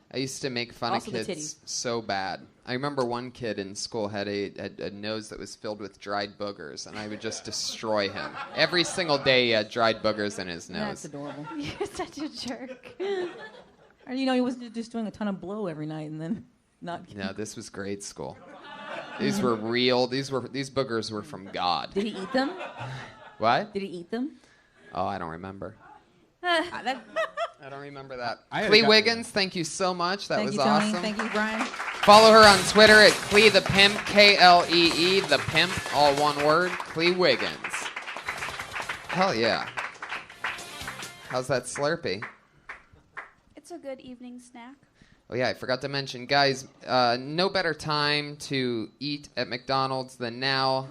S2: I used to make fun
S6: Also
S2: of
S6: the
S2: kids
S6: titties.
S2: so bad. I remember one kid in school had a nose that was filled with dried boogers, and I would just destroy him. Every single day he had dried boogers in his
S6: That's
S2: nose.
S6: adorable.
S4: You're such a jerk.
S6: Or, he was just doing a ton of blow every night and then not.
S2: No, this was grade school. These were real. These boogers were from God.
S6: Did he eat them?
S2: What?
S6: Did he eat them?
S2: Oh, I don't remember.
S6: That,
S2: I don't remember that.
S1: I had a
S2: Clee
S1: guy-
S2: Wiggins, thank you so much. That
S6: thank
S2: was
S6: you, Tony.
S2: awesome.
S6: Thank you, Brian.
S2: Follow her on Twitter at Clee the Pimp, Klee the Pimp, all one word. Clee Wiggins. Hell yeah. How's that Slurpee?
S4: It's a good evening snack.
S2: Oh yeah, I forgot to mention, guys. No better time to eat at McDonald's than now.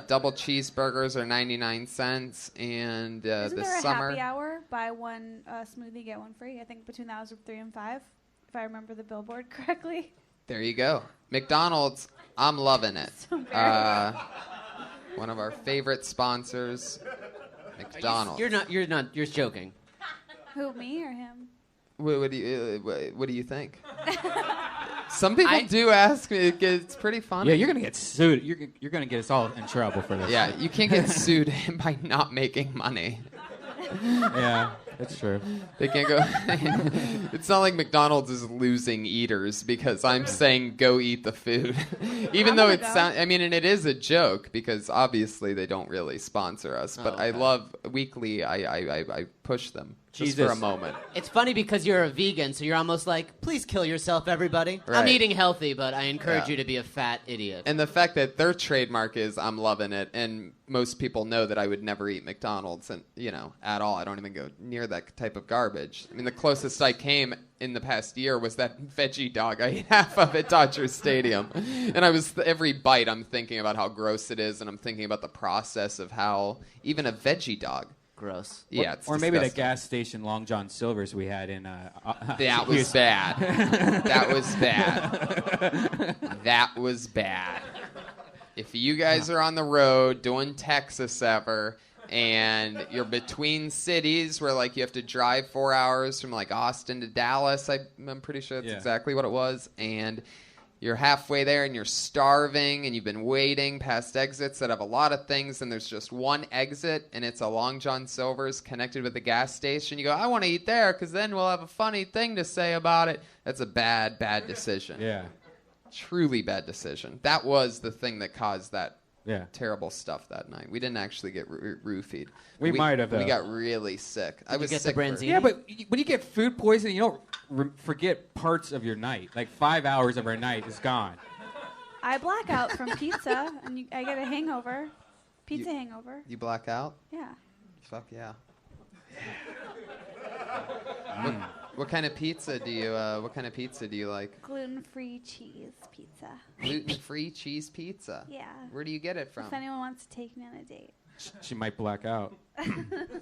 S2: Double cheeseburgers are 99 cents, and
S4: Isn't
S2: this
S4: there a
S2: summer.
S4: happy hour? Buy one smoothie, get one free. I think between the hours of 3 and 5, if I remember the billboard correctly.
S2: There you go. McDonald's, I'm loving it.
S4: So very.
S2: One of our favorite sponsors, McDonald's.
S5: You're joking.
S4: Who, me or him?
S2: What do you think? Some people do ask me. It's pretty funny.
S1: Yeah, you're gonna get sued. You're gonna get us all in trouble for this.
S2: Yeah, you can't get sued by not making money.
S1: Yeah, that's true.
S2: They can't go. It's not like McDonald's is losing eaters because I'm saying go eat the food, even
S4: I'm
S2: though
S4: gonna
S2: it
S4: go.
S2: sounds. I mean, and it is a joke because obviously they don't really sponsor us. But I love weekly. I push them just for a
S1: Jesus.
S2: moment.
S5: It's funny because you're a vegan, so you're almost like, please kill yourself, everybody. I'm
S2: Right.
S5: eating healthy, but I encourage
S2: Yeah.
S5: you to be a fat idiot.
S2: And the fact that their trademark is I'm loving it, and most people know that I would never eat McDonald's, and at all. I don't even go near that type of garbage. I mean, the closest I came in the past year was that veggie dog I ate half of at Dodger Stadium, and every bite I'm thinking about how gross it is, and I'm thinking about the process of how even a veggie dog.
S5: Gross.
S2: Yeah, it's
S1: Or maybe the
S2: disgusting.
S1: gas station Long John Silver's we had in.
S2: That was bad. That was bad. That was bad. If you guys are on the road doing Texas ever, and you're between cities where you have to drive 4 hours from Austin to Dallas, I'm pretty sure that's exactly what it was, and you're halfway there and you're starving and you've been waiting past exits that have a lot of things, and there's just one exit and it's a Long John Silver's connected with a gas station. You go, I want to eat there because then we'll have a funny thing to say about it. That's a bad decision.
S1: Yeah.
S2: Truly bad decision. That was the thing that caused that
S1: Yeah.
S2: terrible stuff that night. We didn't actually get roofied.
S1: We might have,
S2: We
S1: though.
S2: got really sick. I was
S5: get the
S2: sick for-
S5: Branzini?
S1: Yeah, but when you get food poisoning, you don't forget parts of your night. 5 hours of our night is gone.
S4: I black out from pizza, and I get a hangover. Pizza hangover.
S2: You black out?
S4: Yeah.
S2: Fuck yeah. What kind of pizza do you like?
S4: Gluten-free cheese pizza.
S2: Gluten-free cheese pizza.
S4: Yeah.
S2: Where do you get it from?
S4: If anyone wants to take me on a date.
S1: She might black out.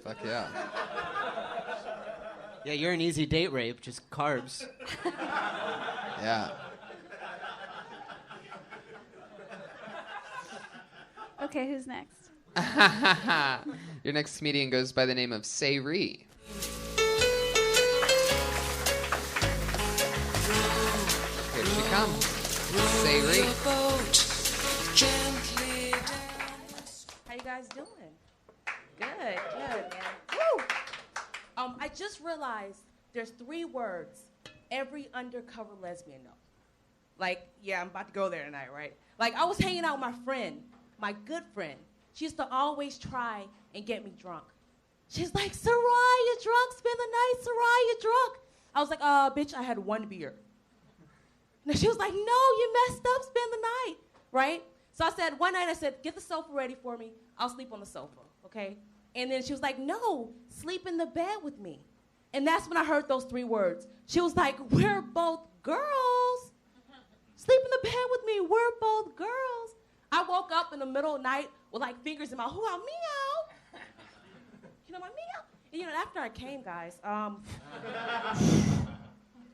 S2: Fuck yeah.
S5: Yeah, you're an easy date rape, just carbs.
S2: Yeah.
S4: Okay, who's next?
S2: Your next comedian goes by the name of Sayri. Here she comes. Sayri.
S7: How you guys doing? Good, man. Woo! I just realized there's 3 words every undercover lesbian knows. I'm about to go there tonight, right? I was hanging out with my friend, my good friend. She used to always try and get me drunk. She's like, Sarai, you're drunk, spend the night, Sarai, you're drunk. I was like, bitch, I had 1 beer. And she was like, no, you messed up, spend the night, right? So I said, one night I said, get the sofa ready for me. I'll sleep on the sofa, okay? And then she was like, no, sleep in the bed with me. And that's when I heard those 3 words. She was like, we're both girls. Sleep in the bed with me, we're both girls. I woke up in the middle of the night with fingers in my meow. You know, my meow. You know, after I came, guys,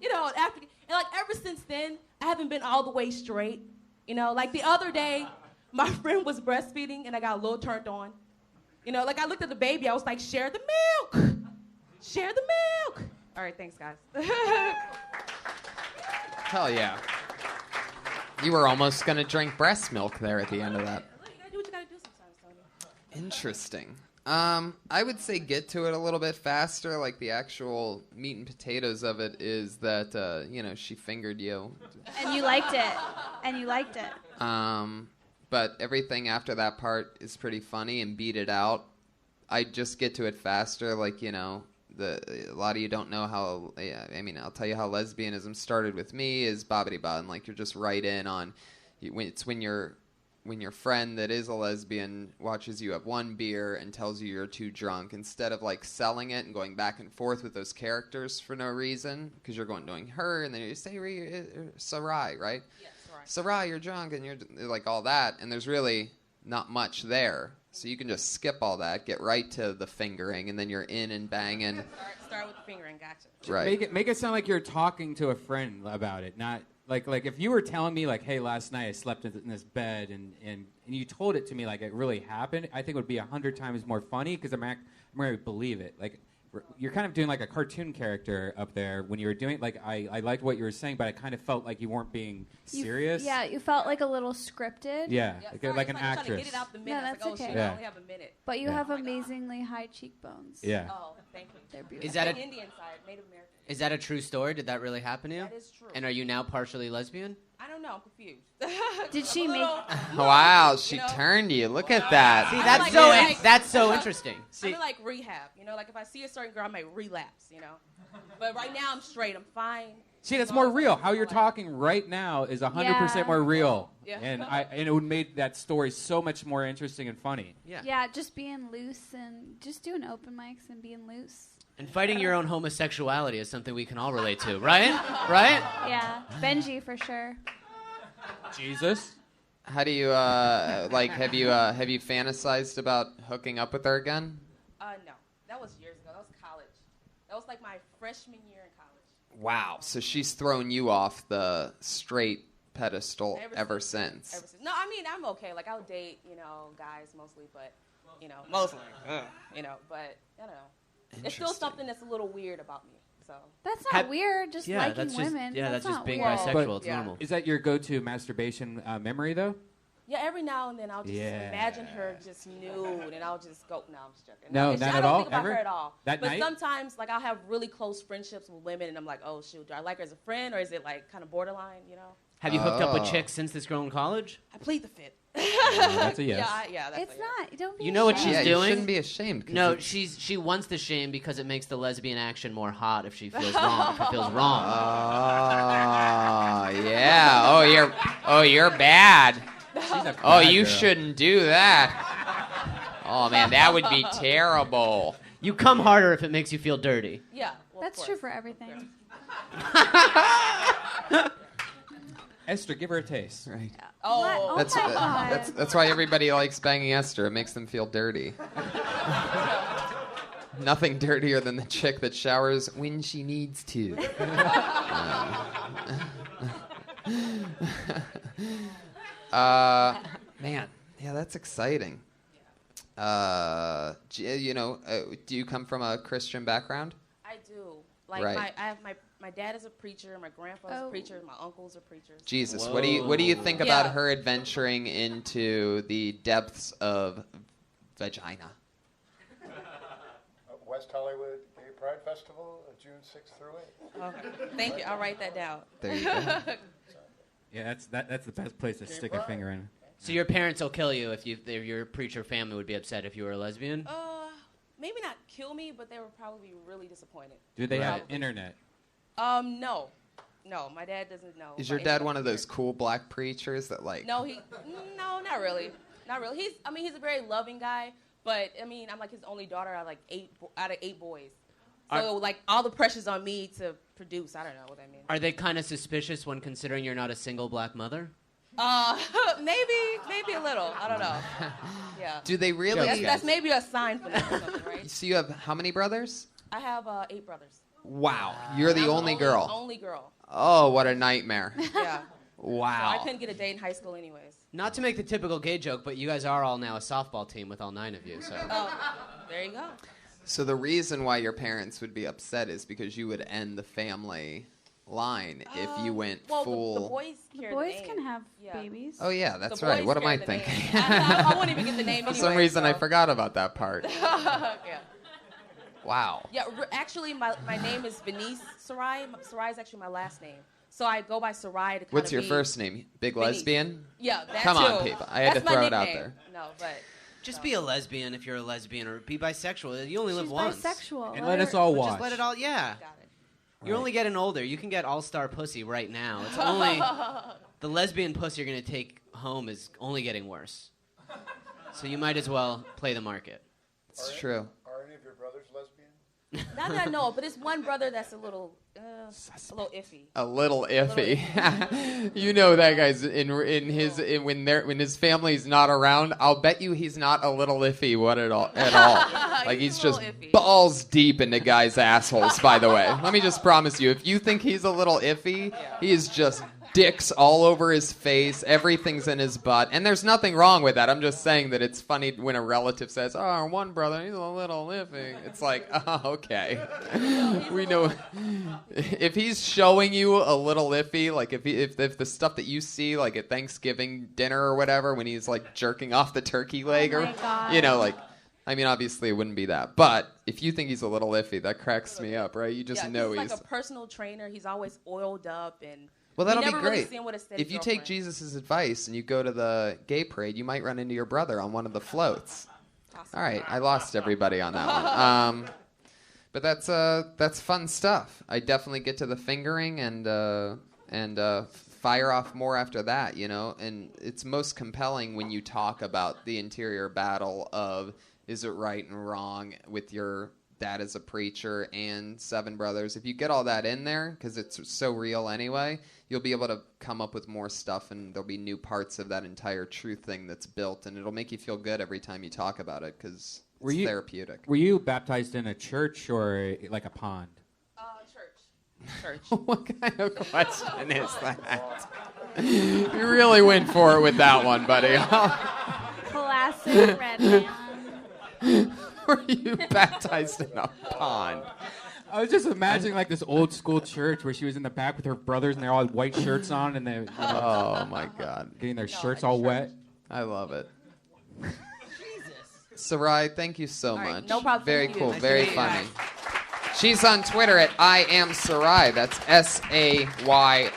S7: you know, after, and like ever since then, I haven't been all the way straight. You know, like the other day, my friend was breastfeeding and I got a little turned on. You know, like I looked at the baby, I was like, share the milk. Share the milk. All right, thanks, guys.
S2: Hell yeah. You were almost going to drink breast milk there at the end of that.
S7: You gotta do what you gotta do sometimes, Tony.
S2: Interesting. I would say get to it a little bit faster. Like the actual meat and potatoes of it is that, you know, she fingered you.
S4: And you liked it. And you liked it.
S2: But everything after that part is pretty funny and beat it out. I just get to it faster. Like, you know, a lot of you don't know how, I mean, I'll tell you how lesbianism started with me is bobbity-ba, and like you're just right in on, it's when your friend that is a lesbian watches you have one beer and tells you you're too drunk, instead of like selling it and going back and forth with those characters for no reason, because you're doing her, and then you say, Sarai, right?
S7: Yes, right.
S2: Sarai, you're drunk, and you're like all that, and there's really not much there. So you can just skip all that, get right to the fingering, and then you're in and banging.
S7: Start with the fingering, gotcha.
S2: Right.
S1: Make it sound like you're talking to a friend about it, not like if you were telling me like, hey, last night I slept in this bed and you told it to me like it really happened. I think it would be 100 times more funny because I'm going to believe it. Like you're kind of doing like a cartoon character up there when you were doing like I liked what you were saying, but I kind of felt like you weren't being serious.
S4: Yeah, you felt like a little scripted.
S1: Yeah,
S7: Sorry,
S1: like an
S7: I'm trying to
S1: actress.
S7: get it out the minute.
S4: Yeah,
S7: It's
S4: that's
S7: like, oh,
S4: okay.
S7: shit,
S1: Yeah.
S7: I only have a minute.
S4: But you have amazingly high cheekbones.
S1: Yeah.
S7: Oh, thank you.
S4: They're beautiful.
S5: Is that
S7: The Indian side, Native American.
S5: Is that a true story? Did that really happen to you?
S7: That is true.
S5: And are you now partially lesbian?
S7: I don't know. I'm confused.
S4: Did she
S7: I'm a
S4: make-
S7: little-
S2: Wow, she
S7: you know?
S2: turned you. Look at that.
S5: See,
S7: I'm
S5: that's
S7: like-
S5: so
S7: like-
S5: that's so interesting.
S7: I'm
S5: See,
S7: in like rehab, you know, like if I see a certain girl, I might relapse, you know. But right now I'm straight. I'm fine.
S1: See, that's more real. How you're talking right now is 100%
S4: Yeah.
S1: more real.
S7: Yeah.
S1: And it would make that story so much more interesting and funny.
S5: yeah.
S4: Yeah, just being loose and just doing open mics and being loose.
S5: And fighting your own homosexuality is something we can all relate to, right? Right?
S4: Yeah, Benji for sure.
S1: Jesus.
S2: How do you like? Have you fantasized about hooking up with her again?
S7: No, that was years ago. That was college. That was like my freshman year in college.
S2: Wow. So she's thrown you off the straight pedestal ever since.
S7: Ever since. No, I mean I'm okay. Like I'll date, you know, guys mostly, but you know, mostly, you know, but I don't know. It's still
S2: Interesting.
S7: something that's a little weird about me. So
S4: That's not weird, just liking
S5: that's
S4: women.
S5: that's just
S4: not
S5: being
S4: weird.
S5: bisexual.
S1: But-
S5: It's
S7: Yeah.
S5: normal.
S1: Is that your go-to masturbation memory, though?
S7: yeah, every now and then I'll just
S1: Yeah.
S7: imagine her just nude, and I'll just go. No, I'm just joking.
S1: No,
S7: it's-
S1: not
S7: I
S1: at
S7: don't
S1: all?
S7: think about
S1: Ever?
S7: her at all.
S1: That
S7: but
S1: night?
S7: sometimes, like I'll have really close friendships with women, and I'm like, oh shoot, do I like her as a friend, or is it like kind of borderline? You know?
S5: Have you hooked up with
S2: Oh.
S5: chicks since this girl in college?
S7: I plead the fifth.
S1: That's a yes.
S7: Yeah, that's
S4: It's
S7: a yes.
S4: not. Don't be
S5: You know what
S4: ashamed.
S5: she's
S2: Yeah,
S5: doing?
S2: you shouldn't be ashamed. 'Cause
S5: No,
S2: it's-
S5: she wants the shame because it makes the lesbian action more hot if she feels wrong. If it feels wrong.
S2: Oh yeah. Oh you're bad.
S1: She's a
S2: Oh,
S1: bad
S2: you
S1: girl.
S2: shouldn't do that. Oh man, that would be terrible.
S5: You come harder if it makes you feel dirty.
S7: Yeah, well, of
S4: That's
S7: course.
S4: true for everything.
S1: Esther, give her a taste.
S2: Right.
S7: Oh,
S4: What? Oh
S2: That's
S4: my God.
S2: that's why everybody likes banging Esther. It makes them feel dirty. Nothing dirtier than the chick that showers when she needs to. Man, yeah, that's exciting. Do you come from a Christian background?
S7: I do. Like
S2: Right.
S7: my dad is a preacher, my grandpa's
S4: Oh.
S7: a preacher, my uncles are preachers.
S2: Jesus, what do you think about
S7: Yeah.
S2: her adventuring into the depths of vagina?
S3: West Hollywood Gay Pride Festival, June 6th through 8th.
S7: Okay. Thank you. I'll write that down.
S2: There you go.
S1: Yeah, that's the best place to stick a finger in.
S5: So your parents will kill you if your preacher family would be upset if you were a lesbian?
S7: Maybe not kill me, but they would probably be really disappointed.
S1: Do they have
S7: Probably.
S1: internet?
S7: No, my dad doesn't know.
S2: Is your
S7: about
S2: dad
S7: anything
S2: one of
S7: like
S2: those cool black preachers that like?
S7: No, no, not really. Not really. He's a very loving guy, but I mean, I'm like his only daughter out of like out of 8 boys. So like all the pressure's on me to produce. I don't know what that means.
S5: Are they kind of suspicious when considering you're not a single black mother?
S7: Maybe a little. I don't know. Yeah.
S2: Do they really?
S7: That's maybe a sign for them or something, right? married.
S2: So you have how many brothers?
S7: I have 8 brothers.
S2: Wow. You're the only girl.
S7: Only girl.
S2: Oh, what a nightmare.
S7: Yeah.
S2: Wow.
S7: So I couldn't get a date in high school anyways.
S5: Not to make the typical gay joke, but you guys are all now a softball team with all 9 of you. So.
S7: Oh, there you go.
S2: So the reason why your parents would be upset is because you would end the family line if you went full.
S7: The boys
S4: The
S7: carry
S4: boys
S7: the name.
S4: can have
S7: Yeah.
S4: babies.
S2: Oh yeah, that's
S7: The
S2: right.
S7: boys
S2: What am I
S7: carry the name.
S2: thinking?
S7: I won't even get the name
S2: For
S7: anyway.
S2: some reason, I
S7: so.
S2: forgot about that part.
S7: Yeah.
S2: Wow.
S7: Yeah, actually, my name is Venice Sarai. Sarai is actually my last name. So I go by Sarai to kind
S2: What's
S7: of
S2: your
S7: be,
S2: first name? Big
S7: Venice.
S2: lesbian?
S7: Yeah, that
S2: Come
S7: too.
S2: on, people. I had
S7: That's
S2: to throw
S7: my
S2: it out
S7: nickname.
S2: there.
S7: No, but
S5: Just be a lesbian if you're a lesbian, or be bisexual. You only live
S4: She's
S5: once.
S4: bisexual.
S1: And let us all
S5: But
S1: watch.
S5: just let it all. Yeah.
S7: got it.
S5: You're only getting older. You can get all-star pussy right now. It's only the lesbian pussy you're gonna take home is only getting worse. So you might as well play the market.
S2: It's true.
S3: Are any of your brothers lesbian?
S7: Not that I know, but it's one brother that's a little iffy.
S2: A little iffy. You know that guy's when his family's not around. I'll bet you he's not a little iffy at all. Like he's
S7: He's a
S2: just
S7: little iffy.
S2: balls deep into guys' assholes. By the way, let me just promise you, if you think he's a little iffy, he is just dicks all over his face. Everything's in his butt, and there's nothing wrong with that. I'm just saying that it's funny when a relative says, "Oh, our one brother, he's a little iffy." It's like, oh, okay, we know. If he's showing you a little iffy, like if the stuff that you see, like at Thanksgiving dinner or whatever, when he's like jerking off the turkey leg,
S4: Oh
S2: or
S4: my God.
S2: you know, like. I mean, obviously, it wouldn't be that. But if you think he's a little iffy, that cracks me up, right? You just know
S7: he's
S2: he's...
S7: like a personal trainer. He's always oiled up and.
S2: Well, that'll
S7: we
S2: be
S7: never really
S2: great.
S7: see him with a steady
S2: If you take
S7: girlfriend.
S2: Jesus' advice and you go to the gay parade, you might run into your brother on one of the floats.
S7: Awesome.
S2: All right, I lost everybody on that one. But that's fun stuff. I definitely get to the fingering and fire off more after that, you know. And it's most compelling when you talk about the interior battle of is it right and wrong with your dad as a preacher and 7 brothers. If you get all that in there, because it's so real anyway, you'll be able to come up with more stuff, and there'll be new parts of that entire truth thing that's built, and it'll make you feel good every time you talk about it because it's therapeutic.
S1: Were you baptized in a church or like a pond?
S7: Church.
S2: What kind of question is that? You really went for it with that one, buddy.
S4: Classic red man.
S2: Were you baptized in a pond?
S1: I was just imagining like this old school church where she was in the back with her brothers and they all had white shirts on and they
S2: Oh my God.
S1: getting their shirts all wet.
S2: I love it. Sarai, thank you so
S7: right,
S2: much.
S7: no problem.
S2: Very
S7: Thank you.
S2: cool.
S7: Nice
S2: Very
S5: to meet you
S2: funny. She's on Twitter at I am Sarai. That's SAYRIE.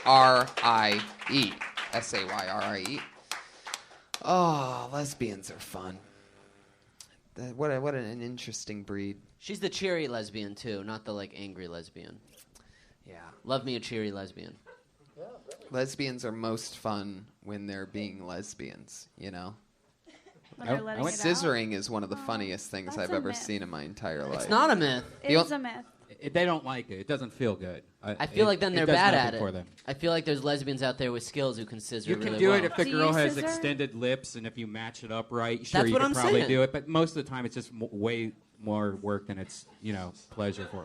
S2: SAYRIE. Oh, lesbians are fun. What an interesting breed.
S5: She's the cheery lesbian too, not the like angry lesbian.
S2: Yeah.
S5: Love me a cheery lesbian.
S2: Lesbians are most fun when they're being lesbians, you know?
S4: When they're letting it out.
S2: Scissoring is one of the funniest things
S4: that's
S2: I've
S4: a
S2: ever
S4: myth.
S2: seen in my entire life.
S5: It's not a myth.
S4: It is a myth.
S1: They don't like it. It doesn't feel good.
S5: I feel like then they're
S1: does
S5: bad
S1: nothing
S5: at it.
S1: for them.
S5: I feel like there's lesbians out there with skills who can scissor
S1: You can
S5: really
S1: do
S5: well.
S1: it if the
S4: Do
S1: girl
S4: you
S1: has
S4: scissor?
S1: extended lips and if you match it up right. Sure,
S5: That's
S1: you
S5: what
S1: could
S5: I'm
S1: probably
S5: saying.
S1: do it, but most of the time it's just way more work than it's pleasure for.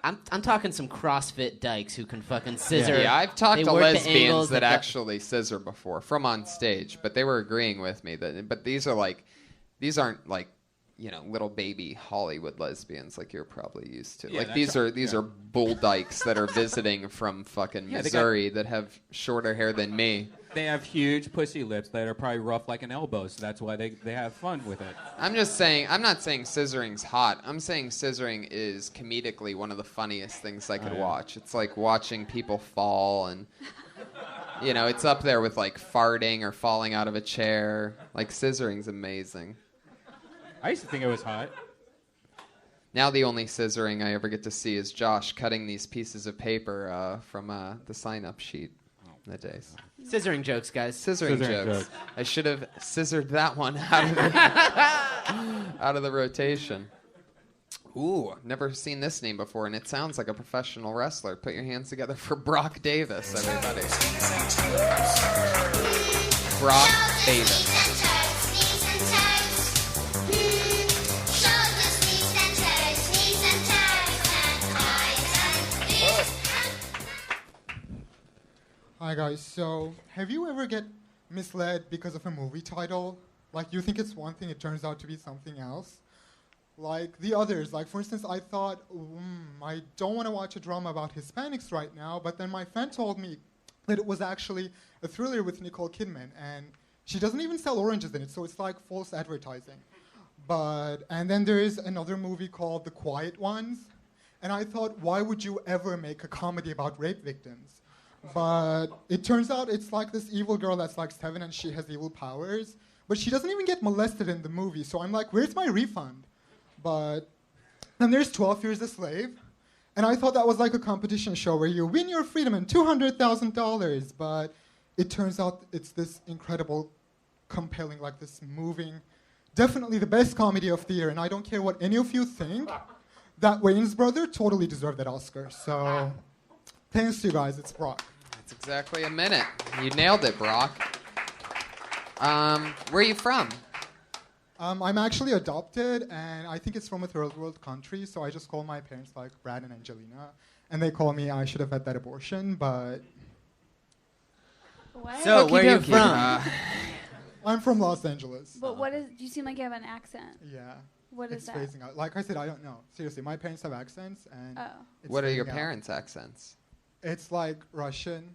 S5: I'm talking some CrossFit dykes who can fucking scissor.
S2: Yeah, I've talked
S5: They
S2: to
S5: work the
S2: lesbians
S5: angles,
S2: that
S5: the-
S2: actually scissor before from on stage, but they were agreeing with me but these aren't like, you know, little baby Hollywood lesbians like you're probably used to.
S1: Yeah,
S2: like
S1: that's
S2: these are bull dykes that are visiting from fucking
S1: Yeah, they
S2: Missouri that have shorter hair than me.
S1: They have huge pussy lips that are probably rough like an elbow, so that's why they have fun with it.
S2: I'm not saying scissoring's hot. I'm saying scissoring is comedically one of the funniest things I could watch. It's like watching people fall and, you know, it's up there with like farting or falling out of a chair. Like scissoring's amazing.
S1: I used to think it was hot.
S2: Now the only scissoring I ever get to see is Josh cutting these pieces of paper from the sign-up sheet nowadays.
S5: Scissoring jokes, guys.
S2: Scissoring
S1: Scissoring
S2: jokes.
S1: jokes.
S2: I should have scissored that one out of the rotation. Ooh, never seen this name before, and it sounds like a professional wrestler. Put your hands together for Brock Davis, everybody. Brock Davis.
S8: Hi guys. So, have you ever get misled because of a movie title? Like you think it's one thing, it turns out to be something else. Like the others. Like for instance, I thought, I don't want to watch a drama about Hispanics right now, but then my friend told me that it was actually a thriller with Nicole Kidman, and she doesn't even sell oranges in it, so it's like false advertising. And then there is another movie called The Quiet Ones, and I thought, why would you ever make a comedy about rape victims? But it turns out it's like this evil girl that's like 7 and she has evil powers, but she doesn't even get molested in the movie, so I'm like, where's my refund? But then there's 12 Years a Slave, and I thought that was like a competition show where you win your freedom and $200,000, but it turns out it's this incredible, compelling, like this moving, definitely the best comedy of the year, and I don't care what any of you think, that Wayans brother totally deserved that Oscar, so thanks to you guys, it's Brock.
S2: That's exactly a minute. You nailed it, Brock. Where are you from?
S8: I'm actually adopted, and I think it's from a third world country, so I just call my parents like Brad and Angelina, and they call me I should have had that abortion, but...
S4: What?
S5: So, where are you from?
S8: I'm from Los Angeles.
S4: But what is? You seem like you have an accent.
S8: Yeah.
S4: What is
S8: It's
S4: that?
S8: phasing out. Like I said, I don't know. Seriously, my parents have accents, and it's
S2: What are your
S8: phasing out.
S2: parents' accents?
S8: It's like Russian,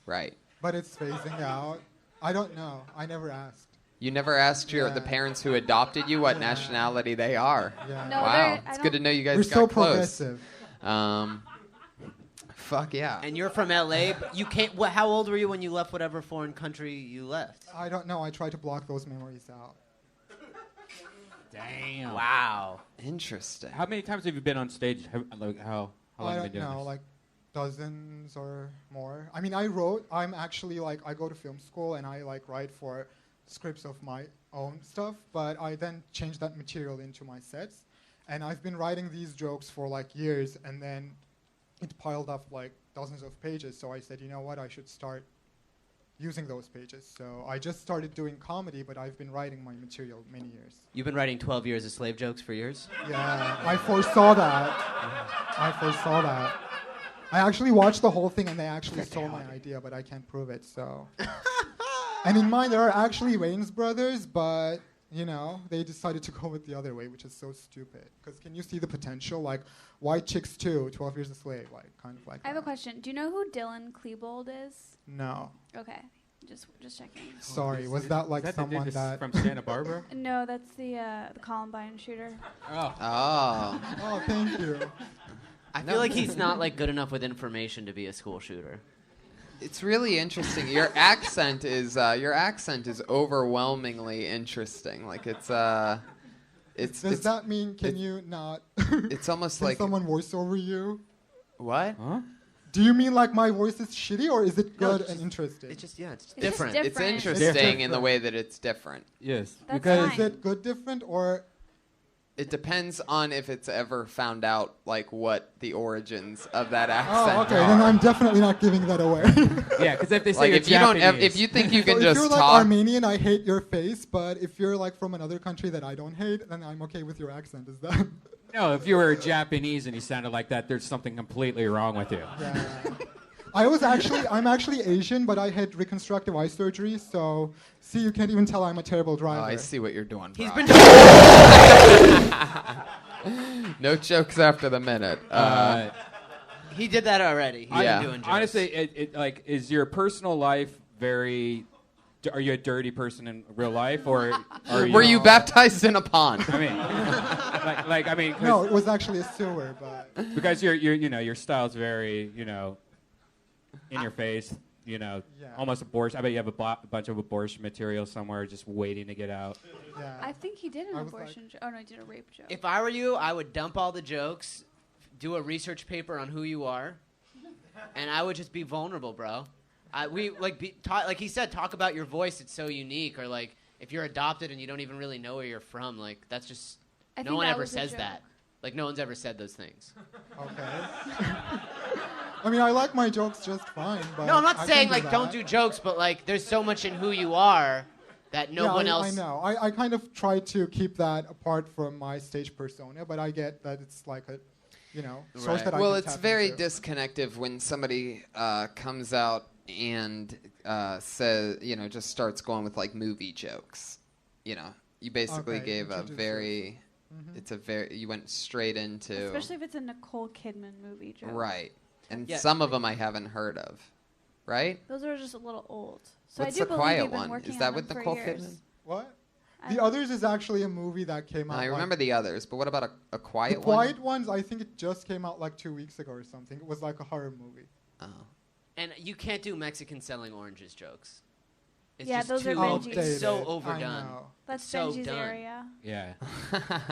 S2: Right.
S8: but it's phasing out. I don't know. I never asked.
S2: You never asked the
S8: Yeah.
S2: parents who adopted you what nationality they are.
S8: Yeah.
S4: No,
S2: Wow.
S4: they're- I
S2: It's good to
S4: don't-
S2: know you guys
S8: We're
S2: got
S8: so
S2: close.
S8: progressive.
S2: Fuck yeah.
S5: And you're from LA. But you can't. How old were you when you left whatever foreign country you left?
S8: I don't know. I try to block those memories out.
S1: Damn.
S5: Wow.
S2: Interesting.
S1: How many times have you been on stage? How long
S8: I
S1: have you
S8: don't
S1: been doing
S8: know,
S1: this?
S8: like dozens or more. I mean, I'm actually like, I go to film school and I like write for scripts of my own stuff, but I then change that material into my sets. And I've been writing these jokes for like years, and then it piled up like dozens of pages. So I said, you know what, I should start using those pages. So I just started doing comedy, but I've been writing my material many years.
S5: You've been writing 12 Years a Slave jokes for years?
S8: Yeah, I foresaw that. I actually watched the whole thing, and they actually stole my idea, but I can't prove it, so. And in mine, there are actually Wayans brothers, but, you know, they decided to go with the other way, which is so stupid. Because can you see the potential? Like, White Chicks 2, 12 Years a Slave, like, kind of like
S4: I have a
S8: that.
S4: question. Do you know who Dylan Klebold is?
S8: No.
S4: Okay, just checking.
S8: Sorry, was that like
S1: Is that the dude
S8: someone
S1: that's
S8: that...
S1: from Santa Barbara?
S4: No, that's the Columbine shooter.
S1: Oh.
S2: Oh.
S8: Oh, thank you.
S5: I feel like he's not like good enough with information to be a school shooter.
S2: It's really interesting. Your accent is overwhelmingly interesting. Like it's
S8: Does that mean, can you not...
S2: it's almost
S8: can
S2: like
S8: someone voice over you?
S2: what?
S1: Huh?
S8: Do you mean like my voice is shitty, or is it
S5: No,
S8: good
S5: it's
S8: and interesting?
S5: It's just
S4: It's just
S5: different.
S2: It's
S4: different.
S2: interesting in the
S8: Different.
S2: way that it's different.
S1: Yes.
S4: That's
S1: because
S4: fine.
S8: Is it good different, or...
S2: It depends on if it's ever found out like what the origins of that accent
S8: Oh, okay,
S2: are.
S8: then I'm definitely not giving that away.
S1: yeah, because if they say
S2: Like
S1: you're
S2: if you don't,
S1: Japanese,
S2: if you think you
S8: So
S2: can
S8: if
S2: just
S8: you're like
S2: talk,
S8: Armenian, I hate your face, but if you're like from another country that I don't hate, then I'm okay with your accent. Is that...
S1: no, if you were Japanese and you sounded like that, there's something completely wrong with you.
S8: Yeah. I'm actually Asian, but I had reconstructive eye surgery, so see, you can't even tell I'm a terrible
S2: oh,
S8: driver.
S2: I see what you're doing.
S5: He's
S2: Brock.
S5: been.
S2: No jokes after the minute.
S5: He did that already. He's
S2: Yeah.
S5: been doing jokes.
S1: Honestly, it like is your personal life very? Are you a dirty person in real life, or are
S2: Were you baptized in a pond?
S1: I mean, I mean,
S8: No, it was actually a sewer, but...
S1: because your style's very in your face,
S8: Yeah.
S1: almost abortion. I bet you have a bunch of abortion material somewhere just waiting to get out.
S8: Yeah.
S4: I think he did an
S8: I was
S4: abortion joke. Oh no, he did a rape joke.
S5: If I were you, I would dump all the jokes, do a research paper on who you are, and I would just be vulnerable, bro. Like he said, talk about your voice. It's so unique. Or like if you're adopted and you don't even really know where you're from, like that's just
S4: I
S5: no
S4: think
S5: one
S4: that
S5: ever
S4: was a
S5: says
S4: joke.
S5: that. Like no one's ever said those things.
S8: Okay. I mean, I like my jokes just fine, but...
S5: No, I'm not
S8: I
S5: saying
S8: can
S5: like don't
S8: that.
S5: do jokes, but like there's so much in who you are that no
S8: Yeah,
S5: one
S8: I
S5: else.
S8: know. I kind of try to keep that apart from my stage persona, but I get that it's like a source
S5: Right.
S8: that I
S2: Well,
S8: can
S2: it's
S8: tap
S2: very
S8: into.
S2: disconnective when somebody comes out and says, just starts going with like movie jokes. You basically
S8: Okay,
S2: gave a
S8: introduce
S2: very,
S8: Mhm.
S2: you went straight into,
S4: Especially if it's a Nicole Kidman movie joke.
S2: right. And
S5: Yeah.
S2: some of them I haven't heard of, right?
S4: Those are just a little old. So
S2: What's
S4: I do
S2: the
S4: believe
S2: quiet
S4: you've been
S2: one?
S4: working
S2: Is that
S4: on
S2: with
S4: them for
S2: Nicole
S4: years.
S2: Kidman?
S8: What?
S4: I-
S8: The Others is actually a movie that came out.
S2: I
S8: like-
S2: remember the others, but what about a quiet
S8: The
S2: one?
S8: Quiet Ones, I think it just came out like 2 weeks ago or something. It was like a horror movie.
S2: Oh.
S5: And you can't do Mexican selling oranges jokes. It's
S4: Yeah,
S5: just
S4: those are
S5: too
S4: Benji's.
S5: It's so
S8: Outdated, I
S5: overdone.
S8: know.
S4: That's
S5: So
S4: Benji's
S5: done.
S4: area.
S1: Yeah.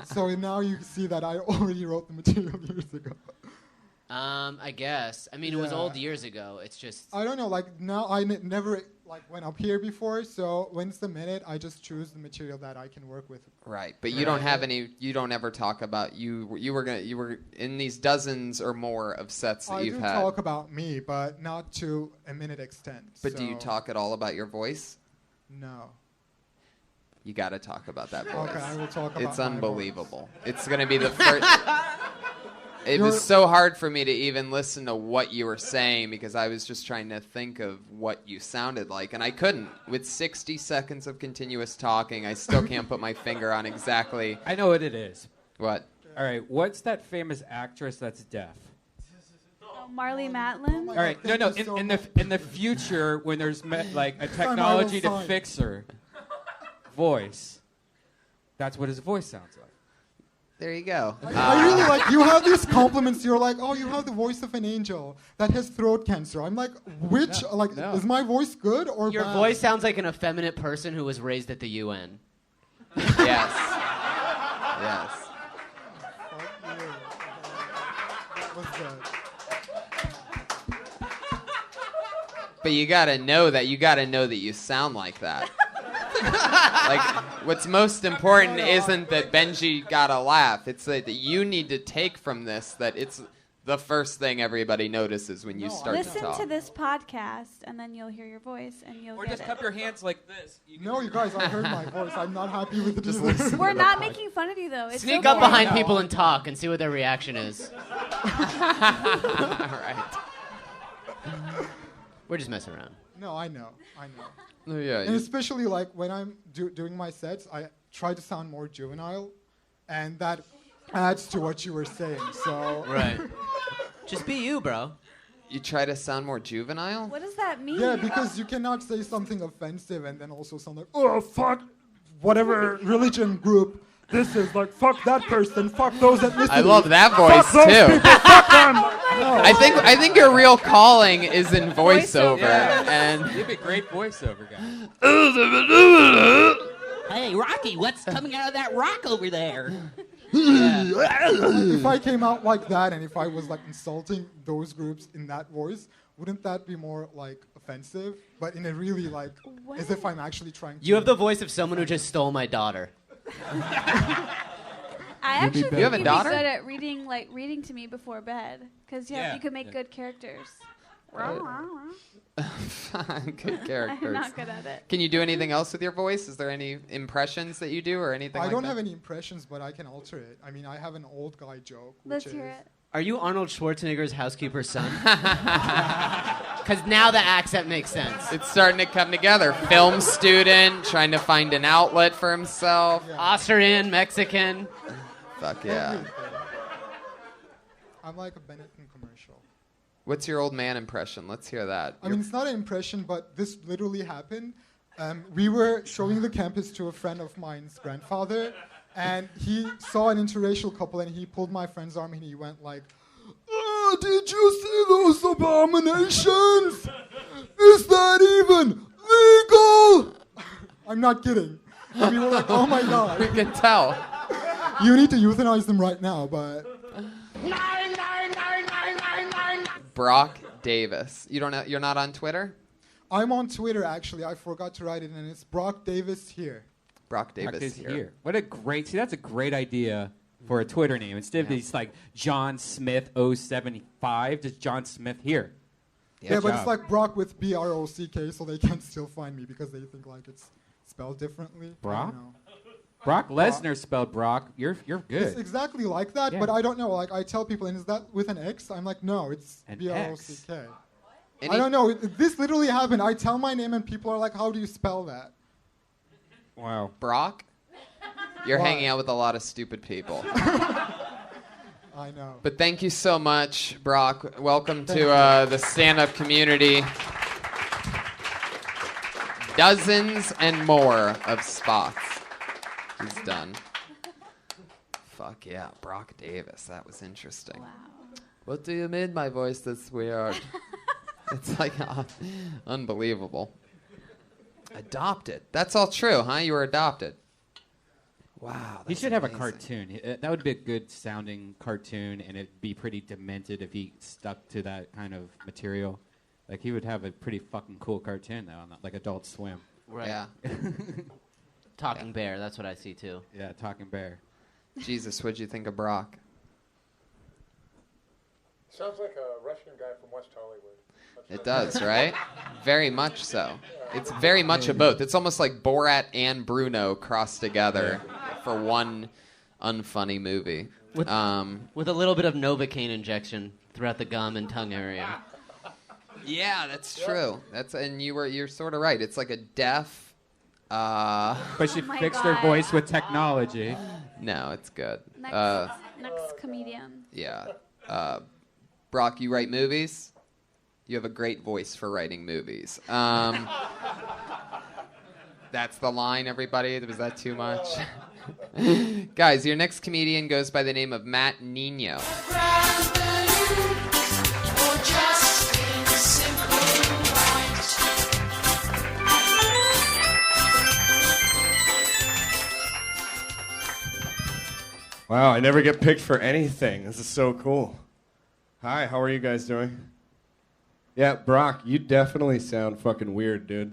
S8: So now you see that I already wrote the material years ago.
S5: I guess. I mean, it was
S8: Yeah.
S5: old years ago. It's just.
S8: I don't know, like now I never like went up here before, so when it's the minute, I just choose the material that I can work with.
S2: Right, but you don't have any. You don't ever talk about you were in these dozens or more of sets that
S8: I
S2: you've
S8: do
S2: had.
S8: talk about me, but not to a minute extent.
S2: But do you
S8: so
S2: talk at all about your voice?
S8: No.
S2: You got to talk about that voice.
S8: Okay, I will talk about
S2: It's
S8: my
S2: unbelievable. It's going to be the first. It was so hard for me to even listen to what you were saying because I was just trying to think of what you sounded like, and I couldn't. With 60 seconds of continuous talking, I still can't put my finger on exactly
S1: I know what it is.
S2: what.
S1: All right, what's that famous actress that's deaf?
S4: Oh, Marlee Matlin.
S8: my
S1: All right,
S8: Thank
S1: no.
S8: you so
S1: In
S8: much.
S1: the future, when there's like a
S8: I
S1: technology
S8: will
S1: to
S8: sign.
S1: fix her voice, that's what his voice sounds like.
S2: There you go.
S8: I really like you have these compliments. You're like, oh, you have the voice of an angel that has throat cancer. I'm like, which
S1: No.
S8: is my voice good or
S5: Your
S8: bad?
S5: voice sounds like an effeminate person who was raised at the UN.
S2: Yes. Yes.
S8: Fuck you. That was good.
S2: But you gotta know that you sound like that. Like, what's most important isn't that Benji got a laugh. It's that you need to take from this that it's the first thing everybody notices when you
S8: No, I
S2: start to
S4: Listen
S2: talk.
S4: to this podcast, and then you'll hear your voice, and you'll
S1: Or
S4: get
S1: just
S4: it.
S1: cup your hands like this.
S8: No, you guys, I heard my voice. I'm not happy with it
S2: Just
S8: either.
S2: listen.
S4: We're not making fun of you, though. It's
S5: Sneak
S4: so
S5: up behind
S4: boring.
S5: people and talk and see what their reaction is.
S2: Right.
S5: We're just messing around.
S8: No, I know.
S2: Yeah.
S8: And especially like when I'm doing my sets, I try to sound more juvenile, and that adds to what you were saying. So
S5: Right. Just be you, bro.
S2: You try to sound more juvenile?
S4: What does that mean?
S8: yeah, because you cannot say something offensive and then also sound like, oh fuck, whatever religion group this is, like fuck that person, fuck those ethnicities.
S2: I love that voice
S8: Fuck those
S2: too.
S8: people, fuck them. No.
S2: I think your real calling is in voiceover,
S1: Yeah.
S2: and
S1: You'd be a great voiceover guy.
S9: Hey, Rocky, what's coming out of that rock over there?
S8: If I came out like that and if I was like insulting those groups in that voice, wouldn't that be more like offensive? But in a really like, as if I'm actually trying to.
S5: You have the voice of someone who just stole my daughter.
S4: I actually think
S2: You have a
S4: you'd
S2: daughter?
S4: be good at reading to me before bed, because
S1: Yeah.
S4: you could make good characters.
S2: good characters.
S4: I'm not good at it.
S2: Can you do anything else with your voice? Is there any impressions that you do or anything
S8: I
S2: like
S8: don't
S2: that?
S8: have any impressions, but I can alter it. I mean, I have an old guy joke.
S4: Let's
S8: which
S4: hear
S8: is,
S4: it.
S5: Are you Arnold Schwarzenegger's housekeeper's son? Because now the accent makes sense.
S2: It's starting to come together. Film student, trying to find an outlet for himself.
S5: Austrian, Mexican.
S2: Fuck yeah.
S8: Everything. I'm like a Benetton commercial.
S2: What's your old man impression? Let's hear that.
S8: I mean, it's not an impression, but this literally happened. We were showing the campus to a friend of mine's grandfather, and he saw an interracial couple, and he pulled my friend's arm, and he went like, "Oh, did you see those abominations? Is that even legal?" I'm not kidding. And we were like, "Oh my god,
S2: You can tell.
S8: you need to euthanize them right now." But
S2: Brock Davis. You're not on Twitter?
S8: I'm on Twitter actually. I forgot to write it, and it's Brock Davis here.
S2: Brock Davis
S1: Brock is
S2: here.
S1: What a great, see, that's a great idea for a Twitter name. Instead of these like John Smith 075, just John Smith here.
S8: Yeah,
S1: Good
S8: but
S1: job.
S8: it's like Brock with BROCK, so they can still find me because they think like it's spelled differently. I don't
S1: Brock?
S8: know.
S1: Brock Lesnar spelled Brock. You're
S8: It's
S1: good.
S8: exactly like that,
S1: Yeah.
S8: but I don't know. Like I tell people, and is that with an X? I'm like, no, it's
S1: An
S8: B-R-O-C-K.
S2: Any-
S8: I don't know. This literally happened. I tell my name, and people are like, how do you spell that?
S1: Wow.
S2: Brock? You're
S8: Why?
S2: hanging out with a lot of stupid people.
S8: I know.
S2: But thank you so much, Brock. Welcome to the stand-up community. Dozens and more of spots he's done. Fuck yeah, Brock Davis. That was interesting.
S4: Wow.
S2: What do you mean my voice is weird? It's like unbelievable. Adopted. That's all true, huh? You were adopted. Wow.
S1: He
S2: that's
S1: should have a
S2: amazing.
S1: cartoon. That would be a good sounding cartoon, and it'd be pretty demented if he stuck to that kind of material. Like he would have a pretty fucking cool cartoon though, on like Adult Swim.
S5: Right.
S2: Yeah.
S5: Talking bear. That's what I see too.
S1: Yeah, Talking Bear.
S2: Jesus, what'd you think of Brock?
S10: Sounds like a Russian guy from West Hollywood.
S2: It does, right? Very much so. It's very much a both. It's almost like Borat and Bruno crossed together for one unfunny movie.
S5: With a little bit of Novocaine injection throughout the gum and tongue area.
S2: Yeah, that's true. You're sort of right. It's like a deaf.
S1: But she
S4: Oh my
S1: fixed her
S4: God.
S1: voice with technology.
S2: No, it's good.
S4: Next comedian.
S2: Yeah. Brock, you write movies? You have a great voice for writing movies. That's the line, everybody. Was that too much? Guys, your next comedian goes by the name of Matt Nino.
S11: Wow, I never get picked for anything. This is so cool. Hi, how are you guys doing? Yeah, Brock, you definitely sound fucking weird, dude.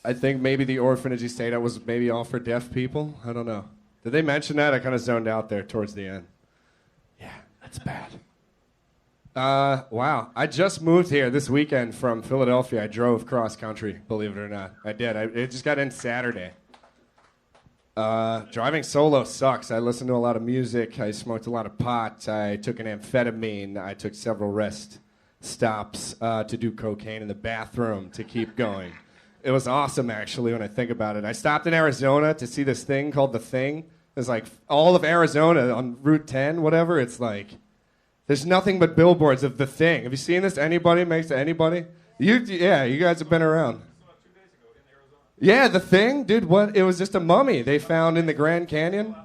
S11: I think maybe the orphanage you stayed at was maybe all for deaf people. I don't know. Did they mention that? I kind of zoned out there towards the end. Yeah, that's bad. Wow. I just moved here this weekend from Philadelphia. I drove cross country, believe it or not. I did. It just got in Saturday. Driving solo sucks. I listened to a lot of music. I smoked a lot of pot. I took an amphetamine. I took several rest stops to do cocaine in the bathroom to keep going. It was awesome, actually, when I think about it. I stopped in Arizona to see this thing called The Thing. It's like all of Arizona on Route 10, whatever. It's like there's nothing but billboards of The Thing. Have you seen this? Anybody makes it? Anybody? Yeah, you guys have been around. Yeah, The Thing, dude. What? It was just a mummy they found in the Grand Canyon.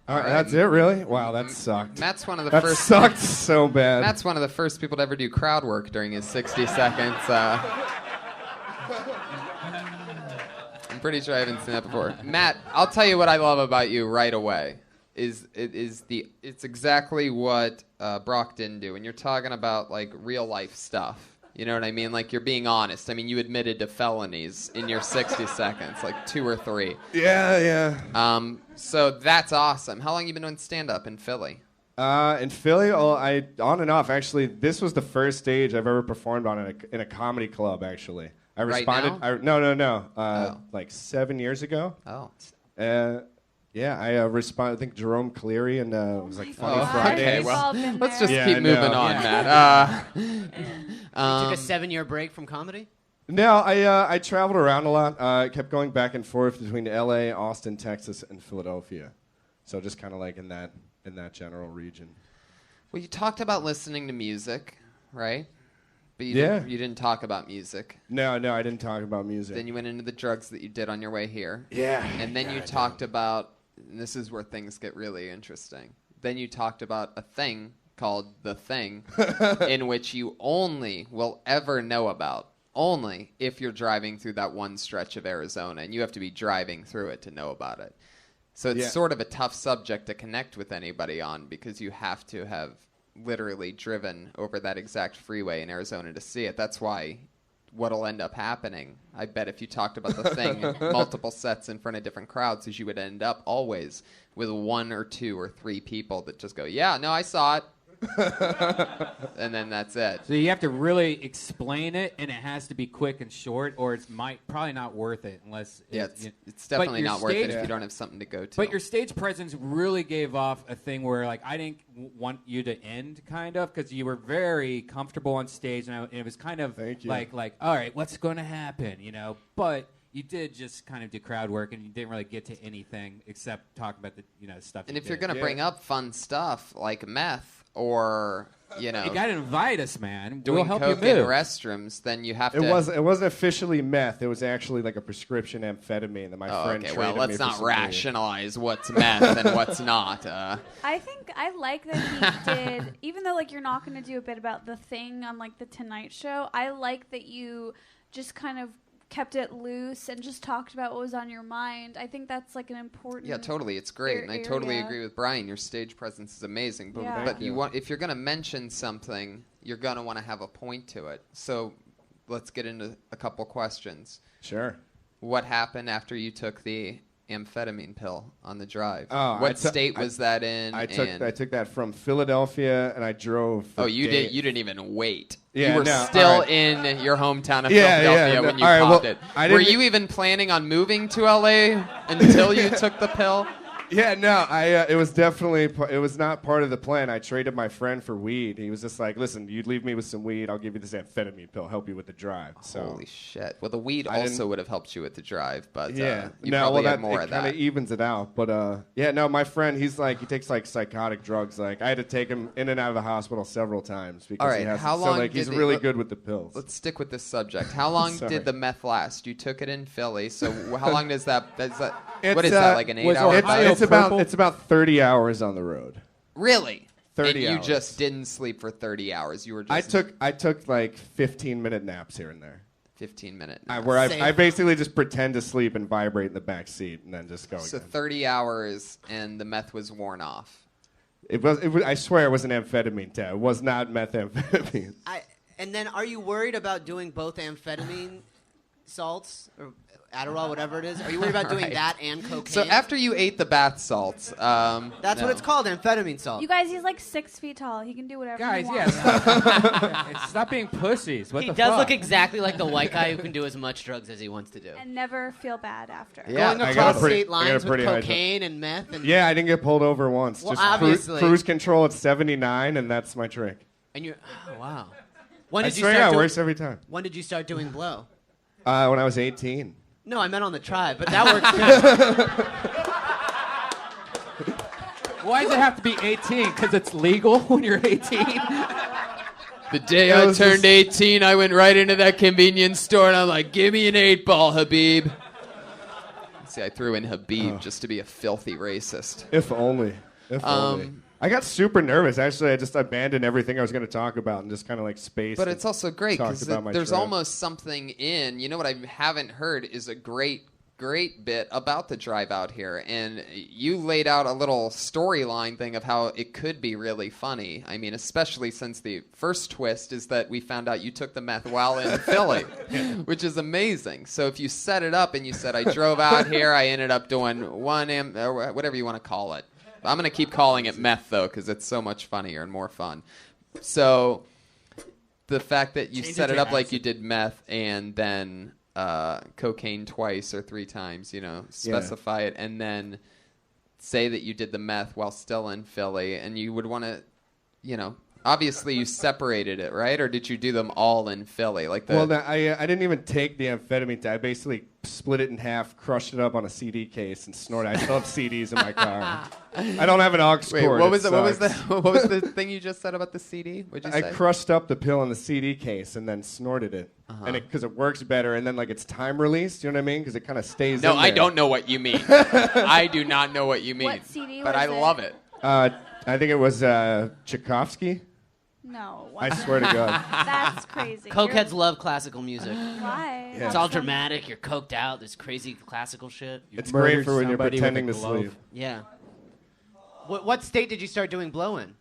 S11: All right, that's it, really? Wow, that sucked.
S2: Matt's one of the
S11: that
S2: first.
S11: sucked so bad.
S2: Matt's one of the first people to ever do crowd work during his 60 seconds. I'm pretty sure I haven't seen that before. Matt, I'll tell you what I love about you right away. It's exactly what Brock didn't do. And you're talking about like real life stuff. You know what I mean? Like you're being honest. I mean, you admitted to felonies in your 60 seconds, like 2 or 3.
S11: Yeah.
S2: So that's awesome. How long you been doing stand-up in Philly?
S11: In Philly, I on and off. Actually, this was the first stage I've ever performed on in a comedy club. Actually, I responded.
S2: Right now?
S11: No. Like 7 years ago.
S2: Oh.
S11: Yeah, I responded. I think Jerome Cleary and it was like Funny
S2: Oh,
S11: Friday.
S2: okay, well,
S4: been
S2: let's
S4: there.
S2: just
S11: Yeah,
S2: keep moving
S11: no.
S2: on,
S11: Yeah.
S2: Matt.
S5: You took a 7-year break from comedy?
S11: No, I traveled around a lot. I kept going back and forth between L.A., Austin, Texas, and Philadelphia. So just kind of like in that general region.
S2: Well, you talked about listening to music, right? But you didn't talk about music.
S11: No, I didn't talk about music.
S2: Then you went into the drugs that you did on your way here.
S11: Yeah.
S2: And then you talked about, and this is where things get really interesting. Then you talked about a thing called The Thing, in which you only will ever know about, only if you're driving through that one stretch of Arizona, and you have to be driving through it to know about it. So it's sort of a tough subject to connect with anybody on because you have to have literally driven over that exact freeway in Arizona to see it. That's why what'll end up happening, I bet if you talked about The Thing in multiple sets in front of different crowds, is you would end up always with 1 or 2 or 3 people that just go, yeah, no, I saw it. and then that's it.
S1: So you have to really explain it, and it has to be quick and short, or it's probably not worth it unless.
S2: It's definitely not worth it if you don't have something to go to.
S1: But your stage presence really gave off a thing where, like, I didn't want you to end, kind of, because you were very comfortable on stage, and it was kind of like, all right, what's going to happen, you know? But you did just kind of do crowd work, and you didn't really get to anything except talk about the stuff.
S2: And if you're going to bring up fun stuff like meth or you
S1: got to invite us, man.
S2: Doing
S1: we'll help
S2: coke
S1: you move.
S2: in restrooms, then you have to.
S11: It wasn't officially meth. It was actually like a prescription amphetamine that my friend traded
S2: well, let's
S11: me for
S2: not
S11: some
S2: rationalize what's meth and what's not.
S4: I think I like that he did, even though like you're not going to do a bit about the thing on like the Tonight Show. I like that you just kind of kept it loose and just talked about what was on your mind. I think that's like an important.
S2: Yeah, totally. It's great, and I totally agree with Brian. Your stage presence is amazing, but if you're going to mention something, you're going to want to have a point to it. So, let's get into a couple questions.
S11: Sure.
S2: What happened after you took the amphetamine pill on the drive?
S11: Oh,
S2: what state was that in?
S11: I took that from Philadelphia, and I drove.
S2: You didn't even wait.
S11: Yeah,
S2: you were still in your hometown of Philadelphia when you popped it. Were you even planning on moving to LA until you took the pill?
S11: Yeah, no, it was definitely, it was not part of the plan. I traded my friend for weed. He was just like, listen, you'd leave me with some weed, I'll give you this amphetamine pill, help you with the drive. So,
S2: holy shit. Well, the weed also would have helped you with the drive, but you
S11: probably
S2: had more of that.
S11: It kind of evens it out. But my friend, he takes like psychotic drugs. Like I had to take him in and out of the hospital several times because he has he's really good with the pills.
S2: Let's stick with this subject. How long did the meth last? You took it in Philly, so how long does that what is that, like an 8-hour hike?
S11: It's about 30 hours on the road.
S2: Really?
S11: 30
S2: and
S11: hours.
S2: You just didn't sleep for 30 hours. You were just
S11: I took like 15-minute naps here and there.
S2: 15-minute
S11: naps. Where I basically just pretend to sleep and vibrate in the back seat and then just go
S2: So
S11: again.
S2: 30 hours and the meth was worn off.
S11: It was I swear it was an amphetamine tab. It was not methamphetamine.
S5: And then are you worried about doing both amphetamine salts or Adderall, whatever it is? Are you worried about doing that and cocaine?
S2: So after you ate the bath salts,
S5: that's what it's called, amphetamine salt.
S4: You guys, he's like 6 feet tall. He can do whatever
S1: Guys,
S4: he wants.
S1: Stop being pussies. What
S5: he
S1: the
S5: does
S1: fuck?
S5: look exactly like the white guy who can do as much drugs as he wants to do.
S4: And never feel bad after.
S5: Yeah, going across state lines with cocaine and meth. And
S11: I didn't get pulled over once.
S5: Well,
S11: just
S5: obviously.
S11: Cruise control at 79, and that's my trick.
S5: And you're, wow. When did
S11: I swear it works every time.
S5: When did you start doing blow?
S11: When I was 18.
S5: No, I meant on the tribe, but that works too.
S1: Why does it have to be 18? Because it's legal when you're 18?
S2: The day I turned 18, I went right into that convenience store and I'm like, give me an 8-ball, Habib. See, I threw in Habib just to be a filthy racist.
S11: If only. If only. I got super nervous. Actually, I just abandoned everything I was going to talk about and just kind of like spaced.
S2: But it's also great because there's
S11: trip.
S2: almost something in. You know what I haven't heard is a great bit about the drive out here. And you laid out a little storyline thing of how it could be really funny. I mean, especially since the first twist is that we found out you took the meth while in Philly, which is amazing. So if you set it up and you said, I drove out here, I ended up doing or whatever you want to call it. I'm going to keep calling it meth, though, because it's so much funnier and more fun. So the fact that you set it up like you did meth and then cocaine twice or 3 times, specify it, and then say that you did the meth while still in Philly, and you would want to, obviously you separated it, right? Or did you do them all in Philly? I
S11: didn't even take the amphetamine. I basically split it in half, crushed it up on a CD case, and snorted. I still have CDs in my car. I don't have an aux cord.
S2: Wait, what was the thing you just said about the CD? What'd you say?
S11: I crushed up the pill in the CD case and then snorted it, and because it works better, and then it's time released. You know what I mean? Because it kind of stays.
S2: No,
S11: in there.
S2: I don't know what you mean. I do not know what you mean.
S4: What CD
S2: but
S4: was
S2: I love it.
S11: I think it was Tchaikovsky.
S4: No.
S11: I swear to God.
S4: That's crazy.
S5: Cokeheads love classical music.
S4: Why?
S5: It's all dramatic. You're coked out. There's crazy classical shit.
S11: It's great for when you're pretending to sleep.
S5: Yeah. What state did you start doing blow in?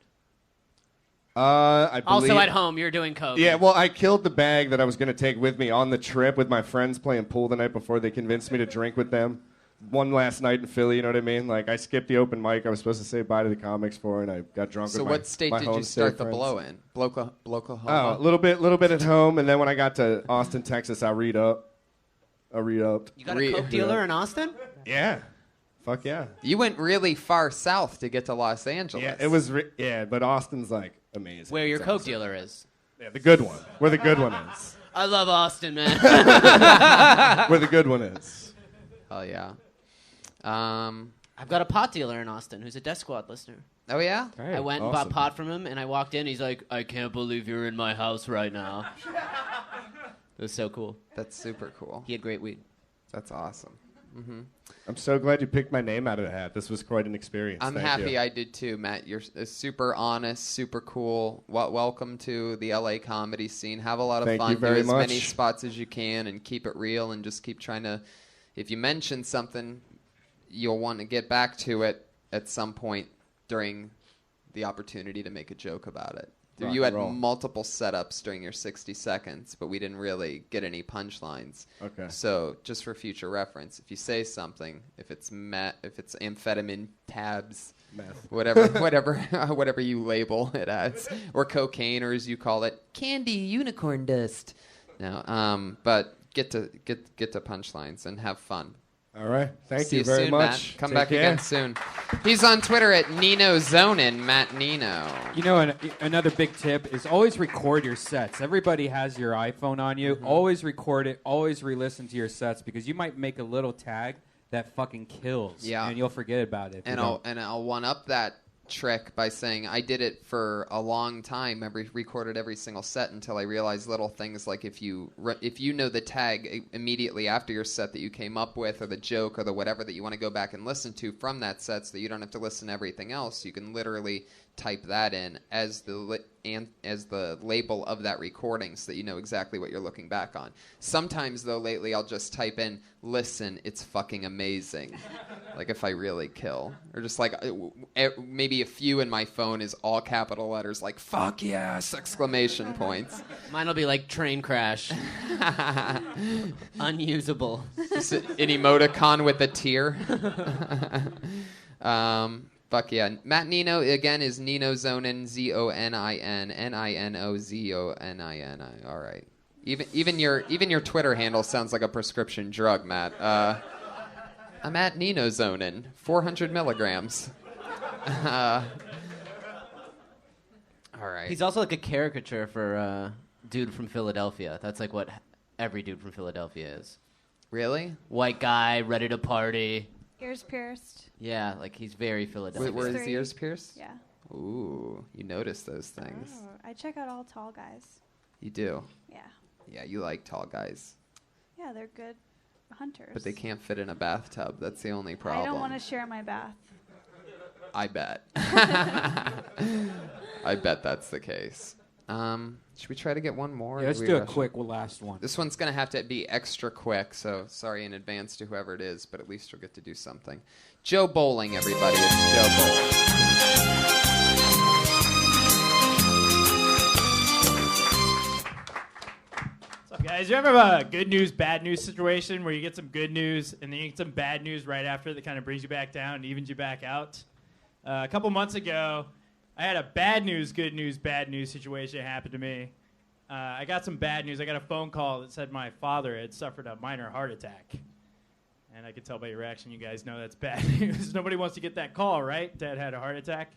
S11: I believe,
S5: also at home, you're doing coke.
S11: Yeah, well, I killed the bag that I was going to take with me on the trip with my friends playing pool the night before. They convinced me to drink with them. one last night in Philly, you know what I mean? Like, I skipped the open mic I was supposed to say bye to the comics for, and I got drunk
S2: So
S11: with
S2: what state
S11: my
S2: did you
S11: homestay
S2: start the
S11: friends.
S2: blow in? Oklahoma?
S11: Oh, a little bit at home, and then when I got to Austin, Texas, I re-upped.
S5: You got a coke dealer in Austin?
S11: Yeah. Fuck yeah.
S2: You went really far south to get to Los Angeles.
S11: Yeah, it was, but Austin's, like, amazing.
S5: Where your
S11: It's
S5: coke
S11: awesome.
S5: dealer is.
S11: Yeah, the good one. Where the good one is.
S5: I love Austin, man.
S11: Where the good one is.
S2: Oh, yeah.
S5: I've got a pot dealer in Austin who's a Death Squad listener.
S2: Oh, yeah?
S11: Hey,
S5: I went and
S11: awesome.
S5: bought pot from him, and I walked in. He's like, I can't believe you're in my house right now. It was so cool.
S2: That's super cool.
S5: He had great weed.
S2: That's awesome. Mm-hmm.
S11: I'm so glad you picked my name out of the hat. This was quite an experience.
S2: I'm
S11: Thank
S2: happy
S11: you.
S2: I did too, Matt. You're super honest, super cool. Welcome to the LA comedy scene. Have a lot of
S11: Thank
S2: fun.
S11: you very
S2: Do as
S11: much.
S2: many spots as you can and keep it real and just keep trying to. If you mention something, you'll want to get back to it at some point during the opportunity to make a joke about it.
S11: Rock
S2: You had
S11: and roll.
S2: multiple setups during your 60 seconds, but we didn't really get any punchlines.
S11: Okay.
S2: So just for future reference, if you say something, if it's amphetamine tabs,
S11: Meth.
S2: whatever you label it as, or cocaine, or as you call it, candy unicorn dust. No, but get to punchlines and have fun.
S11: All right. Thank
S2: See
S11: you very
S2: soon,
S11: much.
S2: Matt. Come
S11: Take
S2: back
S11: care.
S2: again soon. He's on Twitter at Nino Zonin, Matt Nino.
S1: You know, another big tip is always record your sets. Everybody has your iPhone on you. Always record it. Always re-listen to your sets because you might make a little tag that fucking kills.
S2: Yeah.
S1: And you'll forget about it. if you don't.
S2: I'll one up that trick by saying I did it for a long time. Recorded every single set until I realized little things like if you know the tag immediately after your set that you came up with, or the joke, or the whatever that you want to go back and listen to from that set, so that you don't have to listen to everything else. You can literally type that in as the label of that recording, so that you know exactly what you're looking back on. Sometimes though, lately I'll just type in "listen, it's fucking amazing," like if I really kill, or just like maybe a few in my phone is all capital letters, like "fuck yes!" exclamation points.
S5: Mine will be like train crash. Unusable.
S2: Just an emoticon with a tear. Fuck yeah. Matt Nino, again, is Nino Zonin, Zonin, Ninozonin. All right. Even your Twitter handle sounds like a prescription drug, Matt. I'm at Nino Zonin, 400 milligrams. All right.
S5: He's also like a caricature for dude from Philadelphia. That's like what every dude from Philadelphia is.
S2: Really?
S5: White guy, ready to party.
S4: Ears pierced.
S5: Yeah, like he's very Philadelphia.
S2: Were his ears pierced?
S4: Yeah.
S2: Ooh, you notice those things.
S4: Oh, I check out all tall guys.
S2: You do?
S4: Yeah.
S2: Yeah, you like tall guys.
S4: Yeah, they're good hunters.
S2: But they can't fit in a bathtub. That's the only problem.
S4: I don't want to share my bath.
S2: I bet. I bet that's the case. Should we try to get one more?
S1: Yeah, let's do a quick last one.
S2: This one's going to have to be extra quick, so sorry in advance to whoever it is, but at least you'll get to do something. Joe Bowling, everybody. It's Joe Bowling.
S12: What's up, guys? You ever have a good news, bad news situation where you get some good news and then you get some bad news right after that kind of brings you back down and evens you back out? A couple months ago, I had a bad news, good news, bad news situation happen to me. I got some bad news. I got a phone call that said my father had suffered a minor heart attack. And I could tell by your reaction, you guys know that's bad news. Nobody wants to get that call, right? Dad had a heart attack.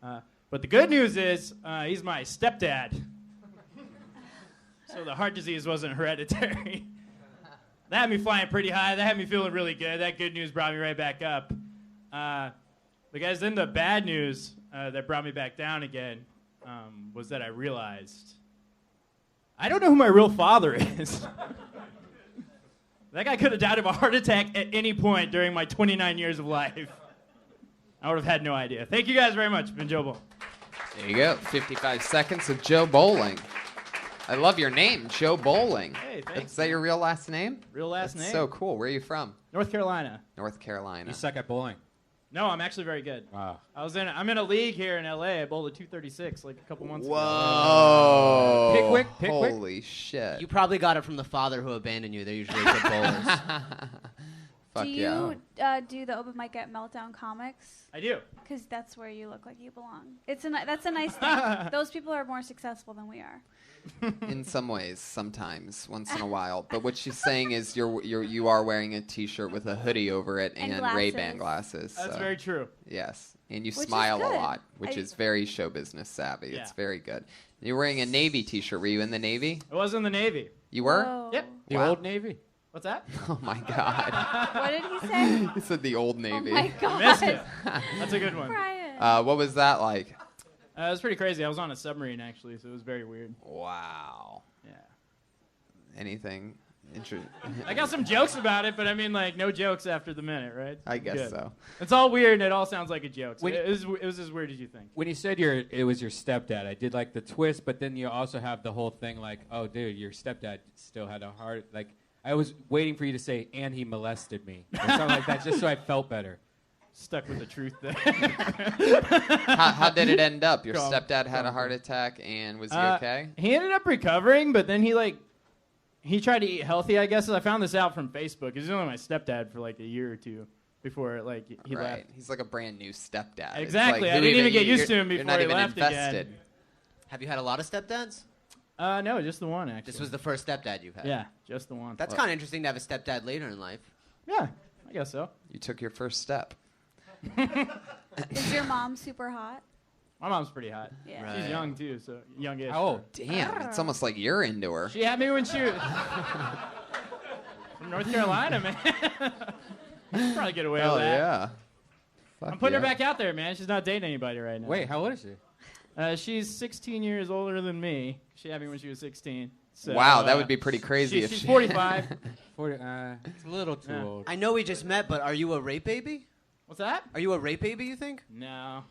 S12: But the good news is he's my stepdad. So the heart disease wasn't hereditary. That had me flying pretty high. That had me feeling really good. That good news brought me right back up. But guys, then the bad news that brought me back down again was that I realized I don't know who my real father is. That guy could have died of a heart attack at any point during my 29 years of life. I would have had no idea. Thank you guys very much. It's been Joe Bowl.
S2: There you go. 55 seconds of Joe Bowling. I love your name, Joe Bowling.
S12: Hey, thanks.
S2: Is that your real last name?
S12: Real last
S2: That's
S12: name.
S2: so cool. Where are you from?
S12: North Carolina.
S2: North Carolina.
S1: You suck at bowling.
S12: No, I'm actually very good.
S1: Wow.
S12: I'm in a league here in LA. I bowled a 236 like a couple months ago.
S2: Whoa.
S1: Pickwick?
S2: Holy shit.
S5: You probably got it from the father who abandoned you. They're usually good bowlers.
S2: Fuck
S4: do you do the open mic at Meltdown Comics?
S12: I do.
S4: Because that's where you look like you belong. That's a nice thing. Those people are more successful than we are.
S2: In some ways, sometimes, once in a while. But what she's saying is you are wearing a T-shirt with a hoodie over it and Ray-Ban glasses.
S12: That's very true.
S2: Yes, and you
S4: Which
S2: smile
S4: is
S2: a
S4: good.
S2: lot, which is very show business savvy.
S12: Yeah.
S2: It's very good. You're wearing a Navy T-shirt. Were you in the Navy?
S12: I was in the Navy.
S2: You were?
S4: Whoa.
S12: Yep.
S1: The old Navy.
S12: What's that?
S2: Oh my God.
S4: What did he say?
S2: He said the old Navy.
S4: Oh my God.
S12: Missed it. That's a good one.
S4: Brian.
S2: What was that like?
S12: It was pretty crazy. I was on a submarine, actually, so it was very weird.
S2: Wow.
S12: Yeah.
S2: Anything interesting?
S12: I got some jokes about it, but I mean, like, no jokes after the minute, right?
S2: I guess
S12: Good.
S2: so.
S12: It's all weird, and it all sounds like a joke. So
S1: When-
S12: it was as weird as you think.
S1: When you said it was your stepdad, I did like the twist, but then you also have the whole thing like, oh, dude, your stepdad still had a heart. Like, I was waiting for you to say, and he molested me, or something like that, just so I felt better.
S12: Stuck with the truth there.
S2: How did it end up? Your
S12: Calm.
S2: stepdad had a heart attack, and was he okay?
S12: He ended up recovering, but then he tried to eat healthy, I guess. I found this out from Facebook. He was only my stepdad for like a year or two before he
S2: Right.
S12: left.
S2: He's like a brand new stepdad. It's
S12: Exactly.
S2: like,
S12: I
S2: who
S12: didn't even get used to
S2: you're-
S12: him
S2: you're
S12: before
S2: not
S12: he
S2: even
S12: left
S2: invested.
S12: again.
S5: Have you had a lot of stepdads?
S12: No, just the one, actually.
S5: This was the first stepdad you've had.
S12: Yeah, just the one.
S5: That's kind of interesting to have a stepdad later in life.
S12: Yeah, I guess so.
S2: You took your first step.
S4: Is your mom super hot?
S12: My mom's pretty hot.
S4: Yeah.
S5: Right.
S12: She's young, too, so youngish.
S2: Oh, damn. It's almost like you're into her.
S12: She had me when she was... From North Carolina, man. You can probably get away
S2: Hell
S12: with that.
S2: yeah.
S12: I'm putting her back out there, man. She's not dating anybody right now.
S1: Wait, how old is she?
S12: She's 16 years older than me. She had me when she was 16. So,
S2: Wow, that would be pretty crazy if
S12: she's
S2: she...
S12: 45.
S1: 40, it's a little too
S12: Yeah.
S1: old.
S5: I know we just met, but are you a rape baby?
S12: What's that?
S5: Are you a rape baby, you think?
S12: No.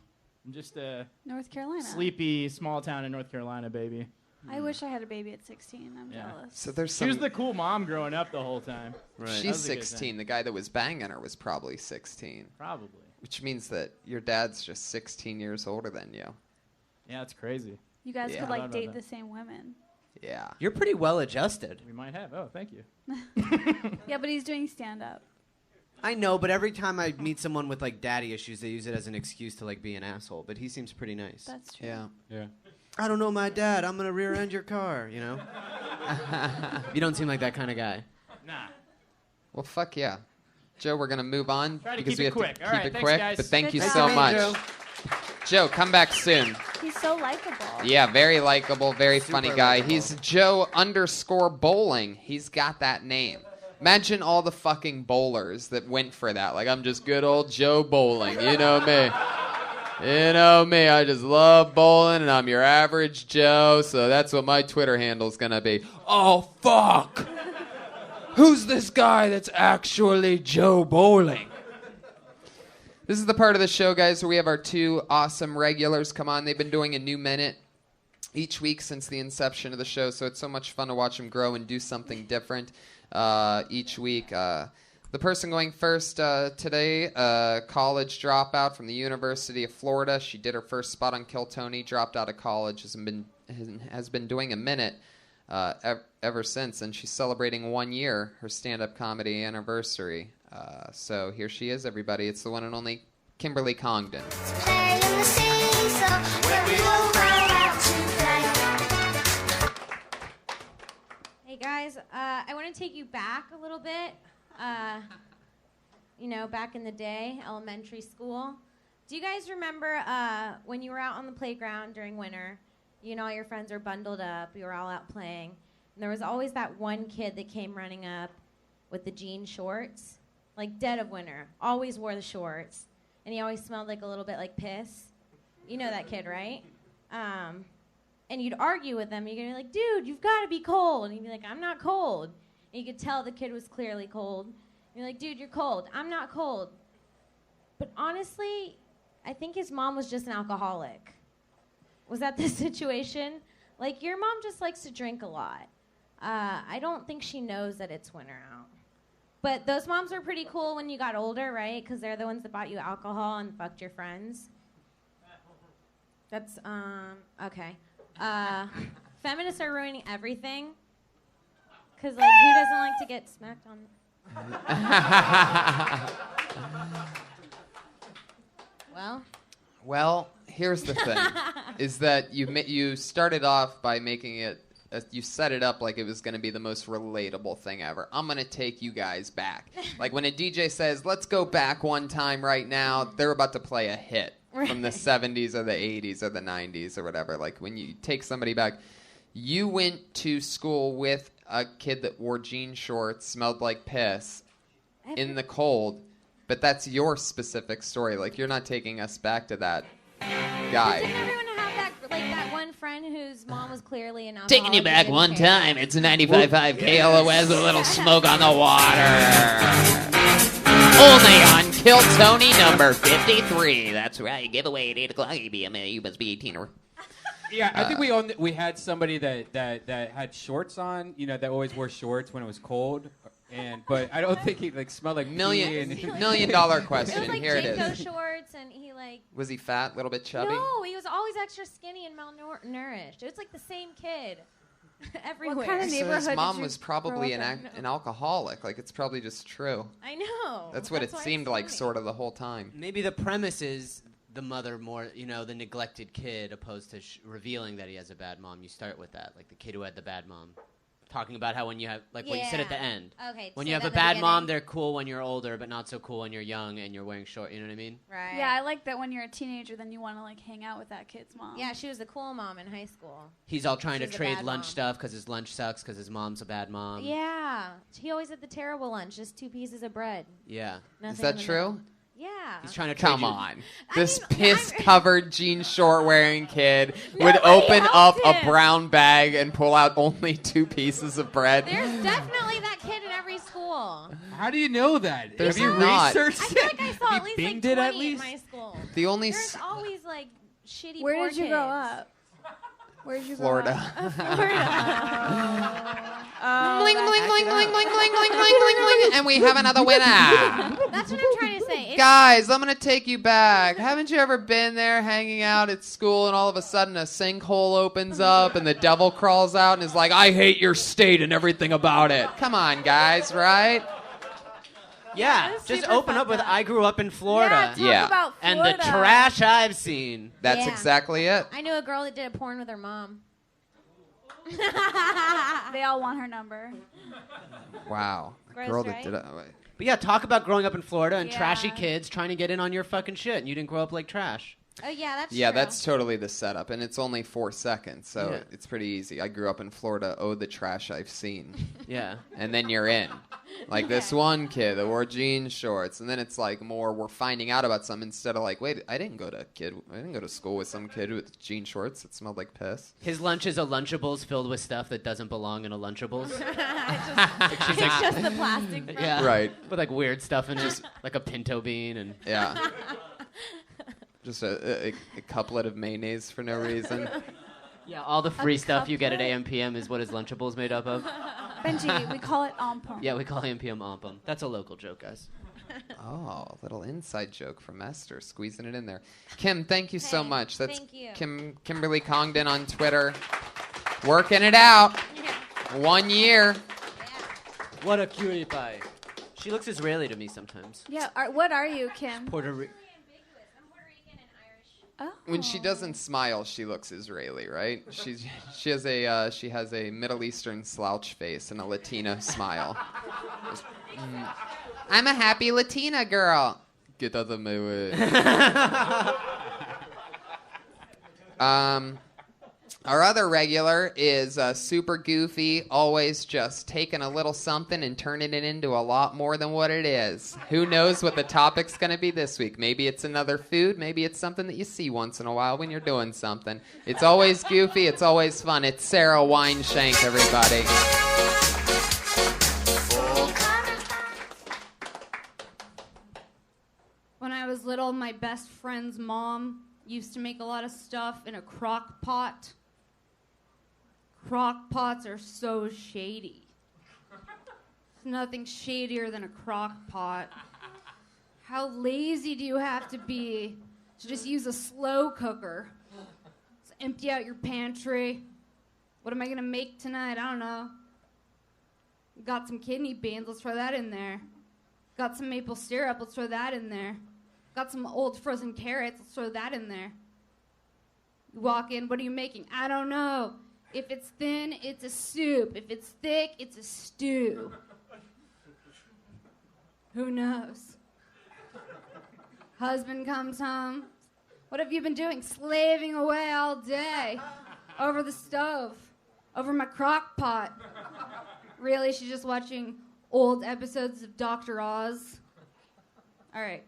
S12: I'm just a
S4: North Carolina.
S12: sleepy small town in North Carolina, baby.
S4: I wish I had a baby at 16. I'm
S12: Yeah.
S4: jealous.
S2: So there's
S12: She
S2: some...
S12: was the cool mom growing up the whole time.
S5: Right.
S12: That
S2: She's
S12: was a good
S2: 16.
S12: thing.
S2: The guy that was banging her was probably 16.
S12: Probably.
S2: Which means that your dad's just 16 years older than you.
S12: Yeah, it's crazy.
S4: You guys
S2: Yeah.
S4: could
S12: I
S4: like
S12: don't know
S4: date
S12: that.
S4: the same women.
S2: Yeah.
S5: You're pretty well adjusted.
S12: We might have. Oh, thank you.
S4: Yeah, but he's doing stand up.
S5: I know, but every time I meet someone with like daddy issues, they use it as an excuse to like be an asshole. But he seems pretty nice.
S4: That's true.
S2: Yeah.
S1: Yeah.
S5: I don't know my dad. I'm gonna rear end your car. You know. You don't seem like that kind of guy.
S12: Nah.
S2: Well, fuck yeah. Joe, we're going to move on.
S12: Try to
S2: because
S12: keep
S2: we
S12: it
S2: have
S12: quick.
S2: to
S12: All
S2: keep
S12: right,
S2: it
S12: thanks,
S2: quick.
S12: guys.
S2: But thank
S4: Good
S2: you
S4: job.
S2: so
S5: Hey,
S2: much.
S5: Joe.
S2: Joe, come back soon.
S4: He's so likable.
S2: Yeah, very likable, very
S5: Super
S2: funny guy.
S5: likable.
S2: He's Joe_Bowling. He's got that name. Imagine all the fucking bowlers that went for that. Like, I'm just good old Joe Bowling. You know me. You know me. I just love bowling, and I'm your average Joe, so that's what my Twitter handle's gonna be. Oh, fuck. Who's this guy that's actually Joe Bowling? This is the part of the show, guys, where we have our two awesome regulars come on. They've been doing a new minute each week since the inception of the show, so it's so much fun to watch them grow and do something different each week. The person going first today, college dropout from the University of Florida. She did her first spot on Kill Tony, dropped out of college, has been doing a minute ever since, and she's celebrating 1 year, her stand-up comedy anniversary. So here she is, everybody. It's the one and only Kimberly Congdon.
S13: Hey guys, I want to take you back a little bit. Back in the day, elementary school. Do you guys remember when you were out on the playground during winter? You know, all your friends are bundled up. You were all out playing. And there was always that one kid that came running up with the jean shorts, like dead of winter. Always wore the shorts. And he always smelled like a little bit like piss. You know that kid, right? And you'd argue with him. You're going to be like, dude, you've got to be cold. And he'd be like, I'm not cold. And you could tell the kid was clearly cold. And you're like, dude, you're cold. I'm not cold. But honestly, I think his mom was just an alcoholic. Was that the situation? Like, your mom just likes to drink a lot. I don't think she knows that it's winter out. But those moms were pretty cool when you got older, right? Because they're the ones that bought you alcohol and fucked your friends. That's, okay. Feminists are ruining everything. Because, like, who doesn't like to get smacked on? Well.
S2: Well, here's the thing: is that you started off by making it. You set it up like it was going to be the most relatable thing ever. I'm going to take you guys back. Like when a DJ says, "Let's go back one time right now," they're about to play a hit from the 70s or the 80s or the 90s or whatever. Like when you take somebody back, you went to school with a kid that wore jean shorts, smelled like piss, in the cold. But that's your specific story. Like, you're not taking us back to that guy.
S13: Didn't everyone have that one friend whose mom was clearly an alcoholic?
S9: Taking you back one time. It's 95.5 KLOS with a little smoke on the water. Only on Kill Tony number 53. That's right. Giveaway at 8 o'clock. You must be 18 or...
S1: Yeah, I think we had somebody that had shorts on, that always wore shorts when it was cold. But I don't think he smelled like
S2: $1
S1: $1
S2: million question.
S13: It was
S2: Here it is.
S13: Jenko shorts, and he
S2: Was he fat, a little bit chubby?
S13: No, he was always extra skinny and malnourished. It was like the same kid everywhere.
S4: What kind of
S2: So
S4: neighborhood
S2: his mom
S4: did you
S2: was probably
S4: grow up
S2: an alcoholic. Like, it's probably just true.
S13: I know.
S2: That's what it
S13: why
S2: seemed
S13: it's
S2: like
S13: funny.
S2: sort of the whole time.
S5: Maybe the premise is the mother more, the neglected kid, opposed to revealing that he has a bad mom. You start with that, like the kid who had the bad mom. Talking about how when you have, what you said at the end.
S13: Okay.
S5: When
S13: say
S5: you have
S13: that
S5: a
S13: at the
S5: bad mom,
S13: beginning.
S5: they're cool when you're older, but not so cool when you're young and you're wearing short. You know what I mean?
S13: Right.
S4: Yeah, I like that when you're a teenager, then you want to hang out with that kid's mom.
S13: Yeah, she was the cool mom in high school.
S5: He's all trying
S13: She
S5: to
S13: was a
S5: trade
S13: bad
S5: lunch
S13: mom.
S5: stuff because his lunch sucks because his mom's a bad mom.
S13: Yeah. He always had the terrible lunch, just 2 pieces of bread.
S5: Yeah.
S13: Nothing
S2: Is that
S13: in the
S2: true?
S13: middle. Yeah.
S5: He's trying to
S2: Come
S5: trade you-
S2: on. This piss-covered jean short-wearing kid would open
S13: helped
S2: up a
S13: him.
S2: brown bag and pull out only 2 pieces of bread.
S13: There's definitely that kid in every school.
S1: How do you know that?
S2: There's
S1: Have you
S2: not.
S1: researched
S13: I feel like I saw
S1: Have
S13: at
S1: you
S13: least
S1: binged
S13: 20
S1: it at
S13: at
S1: least?
S13: my school.
S2: The only
S13: There's always shitty
S4: Where
S13: poor
S4: did you
S13: kids.
S4: grow up? Where did you
S2: Florida.
S4: grow up? Florida.
S2: Bling, bling, bling, bling, bling, bling, bling, bling, bling, bling, and we have another winner.
S13: That's what I'm trying to say. It's
S2: Guys, I'm going to take you back. Haven't you ever been there hanging out at school and all of a sudden a sinkhole opens up and the devil crawls out and is like, I hate your state and everything about it. Come on, guys, right?
S5: Yeah,
S13: That's
S5: just
S13: super
S5: open up with
S13: fucked up.
S5: I grew up in Florida.
S2: Yeah.
S4: About
S5: And the
S4: Florida.
S5: trash I've seen.
S2: That's
S13: Yeah.
S2: exactly it.
S13: I knew a girl that did a porn with her mom.
S4: They all want her number.
S2: Wow. The
S13: Gross,
S2: girl
S13: right?
S2: that did it.
S5: But yeah, talk about growing up in Florida and
S4: Yeah.
S5: trashy kids trying to get in on your fucking shit, and you didn't grow up like trash.
S13: Oh, yeah, that's
S2: Yeah,
S13: true.
S2: that's totally the setup, and it's only 4 seconds, so
S5: Yeah.
S2: it's pretty easy. I grew up in Florida. Oh, the trash I've seen.
S5: Yeah.
S2: And then you're in. Like this one kid that wore jean shorts, and then it's more we're finding out about some instead of wait, I didn't go to school with some kid with jean shorts that smelled like piss.
S5: His lunch is a Lunchables filled with stuff that doesn't belong in a Lunchables.
S13: It's just the plastic. Bro.
S5: Yeah.
S2: Right.
S5: With weird stuff in it, like a pinto bean and
S2: Yeah. Just a couplet of mayonnaise for no reason.
S5: yeah, all the free stuff you get at AMPM is what his Lunchables made up of.
S4: Benji, we call it ompum.
S5: Yeah, we call AMPM Ompum. That's a local joke, guys.
S2: Oh, a little inside joke from Esther, squeezing it in there. Kim, thank you so
S13: Hey,
S2: much. That's
S13: thank you.
S2: Kimberly Congdon on Twitter, working it out. 1 year.
S5: What a cutie pie. She looks Israeli to me sometimes.
S4: Yeah. What are you, Kim?
S5: Puerto Rico.
S4: Oh.
S2: When she doesn't smile, she looks Israeli, right? She has a Middle Eastern slouch face and a Latina smile. Just, I'm a happy Latina girl. Get out of my way. Our other regular is super goofy, always just taking a little something and turning it into a lot more than what it is. Who knows what the topic's going to be this week? Maybe it's another food. Maybe it's something that you see once in a while when you're doing something. It's always goofy. It's always fun. It's Sarah Wineshank, everybody.
S14: When I was little, my best friend's mom used to make a lot of stuff in a crock pot. Crock pots are so shady. There's nothing shadier than a crock pot. How lazy do you have to be to just use a slow cooker? Just empty out your pantry. What am I gonna make tonight? I don't know. Got some kidney beans, let's throw that in there. Got some maple syrup, let's throw that in there. Got some old frozen carrots, let's throw that in there. You walk in, what are you making? I don't know. If it's thin, it's a soup. If it's thick, it's a stew. Who knows? Husband comes home. What have you been doing? Slaving away all day. Over the stove. Over my crock pot. Really? She's just watching old episodes of Dr. Oz? All right.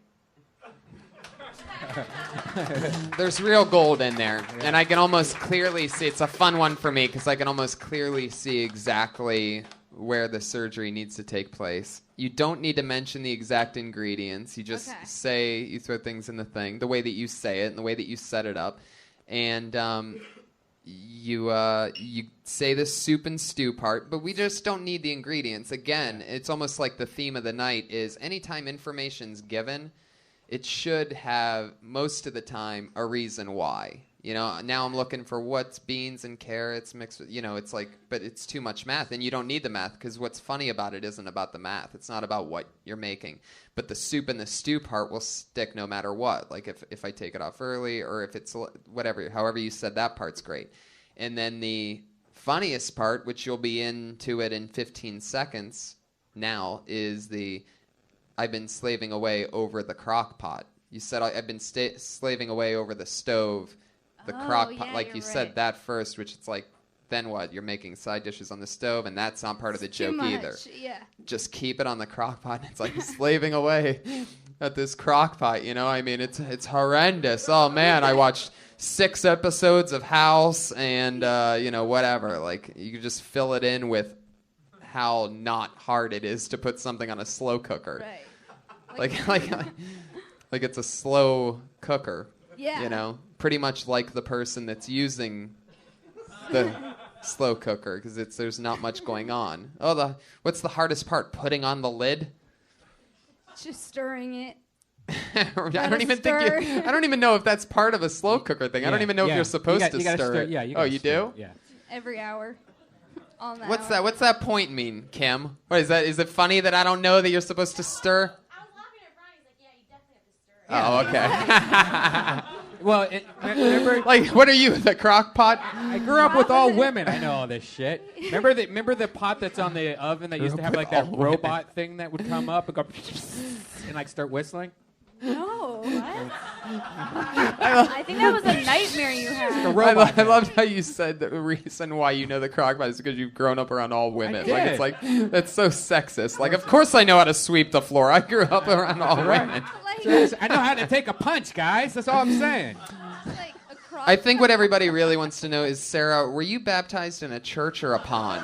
S2: There's real gold in there, and I can almost clearly see. It's a fun one for me because I can almost clearly see exactly where the surgery needs to take place. You don't need to mention the exact ingredients. You just say, you throw things in the thing, the way that you say it and the way that you set it up, and you say the soup and stew part, but we just don't need the ingredients. Again, it's almost like the theme of the night is anytime information's given, it should have, most of the time, a reason why. You know, now I'm looking for what's beans and carrots mixed with, you know, it's like, but it's too much math, and you don't need the math, because what's funny about it isn't about the math. It's not about what you're making. But the soup and the stew part will stick no matter what. Like, if I take it off early, or if it's whatever, however you said that part's great. And then the funniest part, which you'll be into it in 15 seconds now, is the I've been slaving away over the crock pot. You said I've been slaving away over the stove, the crock pot. Like you said that first, which it's like, then what? You're making side dishes on the stove, and that's not part of the joke either.
S14: Yeah.
S2: Just keep it on the crock pot. It's like slaving away at this crock pot, you know? I mean, it's horrendous. Oh, man, I watched 6 episodes of House and, whatever. Like, you could just fill it in with how not hard it is to put something on a slow cooker.
S14: Right.
S2: Like it's a slow cooker.
S14: Yeah.
S2: You know, pretty much like the person that's using the slow cooker, because there's not much going on. Oh, what's the hardest part? Putting on the lid?
S14: Just stirring it.
S2: I don't even know if that's part of a slow cooker thing. I don't even know if you're supposed to stir it.
S1: Yeah, you
S2: oh, you do?
S1: Yeah.
S14: Every hour. On the
S2: What's
S14: hour.
S2: that? What's that point mean, Kim? What is that? Is it funny that I don't know that you're supposed to stir? Oh, okay.
S1: Well, remember,
S2: like, what are you, the crock pot?
S1: I grew up with all women. I know all this shit. Remember the pot that's on the oven that used to have like that robot thing that would come up and go and like start whistling?
S4: No, what? I think that was a nightmare you had.
S2: I loved how you said the reason why you know the crock pot is because you've grown up around all women. Like, it's like, that's so sexist. Like, of course I know how to sweep the floor. I grew up around all women.
S1: I know how to take a punch, guys. That's all I'm saying.
S2: I think what everybody really wants to know is, Sarah, were you baptized in a church or a pond?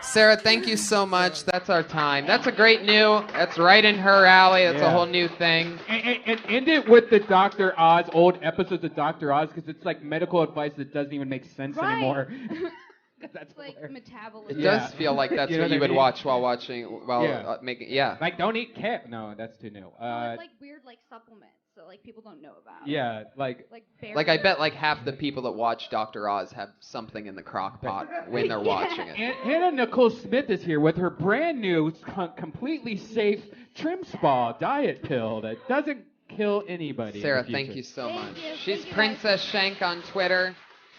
S2: Sarah, thank you so much. That's our time. That's a great new. That's right in her alley. That's a whole new thing.
S1: And end it with the Dr. Oz, old episodes of Dr. Oz, because it's like medical advice that doesn't even make sense anymore.
S14: That's like metabolism.
S2: It does feel like that's what you would watch while watching, making,
S1: Like, don't eat cat. No, that's too new.
S14: It's like weird, like supplements, so like people don't know about.
S1: Yeah,
S2: like I bet like half the people that watch Dr. Oz have something in the crock pot when they're watching it.
S1: Hannah Nicole Smith is here with her brand new, completely safe Trim Spa diet pill that doesn't kill anybody.
S2: Sarah, thank you so much. She's Princess Shank on Twitter.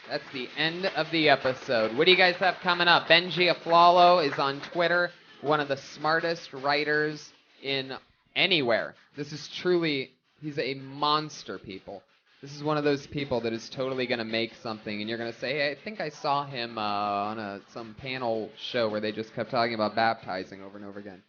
S2: That's the end of the episode. What do you guys have coming up? Benji Aflalo is on Twitter, one of the smartest writers in anywhere. This is truly, he's a monster, people. This is one of those people that is totally going to make something, and you're going to say, hey, I think I saw him on some panel show where they just kept talking about baptizing over and over again.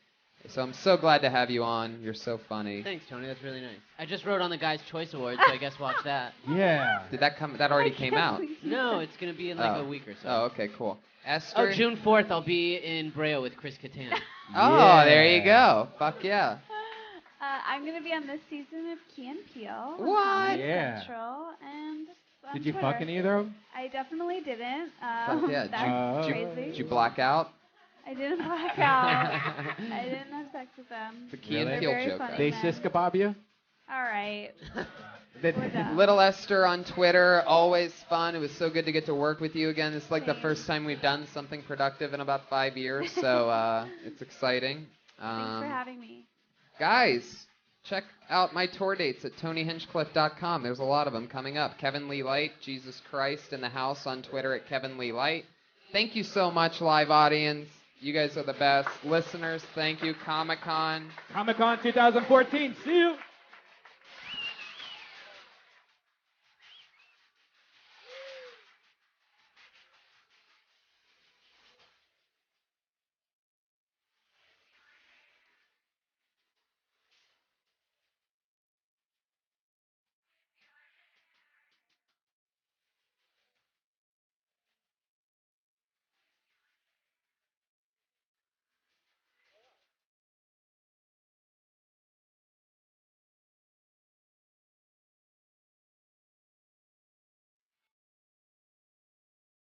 S2: So I'm so glad to have you on. You're so funny.
S5: Thanks, Tony. That's really nice. I just wrote on the Guys' Choice Awards, so I guess watch that.
S1: Yeah.
S2: Did that come? That already came out.
S5: No, it's going to be in like a week or so.
S2: Oh, okay, cool. Esther?
S5: Oh, June 4th, I'll be in Brea with Chris Kattan.
S2: Oh, there you go. Fuck yeah.
S4: I'm going to be on this season of Key and Peele.
S2: What?
S4: Yeah. Central, and on
S1: Did you
S4: Twitter.
S1: fuck any of them?
S4: I definitely didn't.
S2: Fuck yeah.
S4: That's crazy.
S2: Did you black out?
S4: I didn't black out. I didn't have sex with them.
S2: The Key and
S4: They're
S2: Peele
S4: very
S2: joke.
S4: funny
S1: They
S4: men.
S1: sis kebab you?
S4: All right.
S2: Little Esther on Twitter, always fun. It was so good to get to work with you again. It's like the first time we've done something productive in about 5 years, so it's exciting.
S4: Thanks for having me.
S2: Guys, check out my tour dates at TonyHinchcliffe.com. There's a lot of them coming up. Kevin Lee Light, Jesus Christ in the House on Twitter at Kevin Lee Light. Thank you so much, live audience. You guys are the best. Listeners, thank you. Comic-Con
S12: 2014. See you.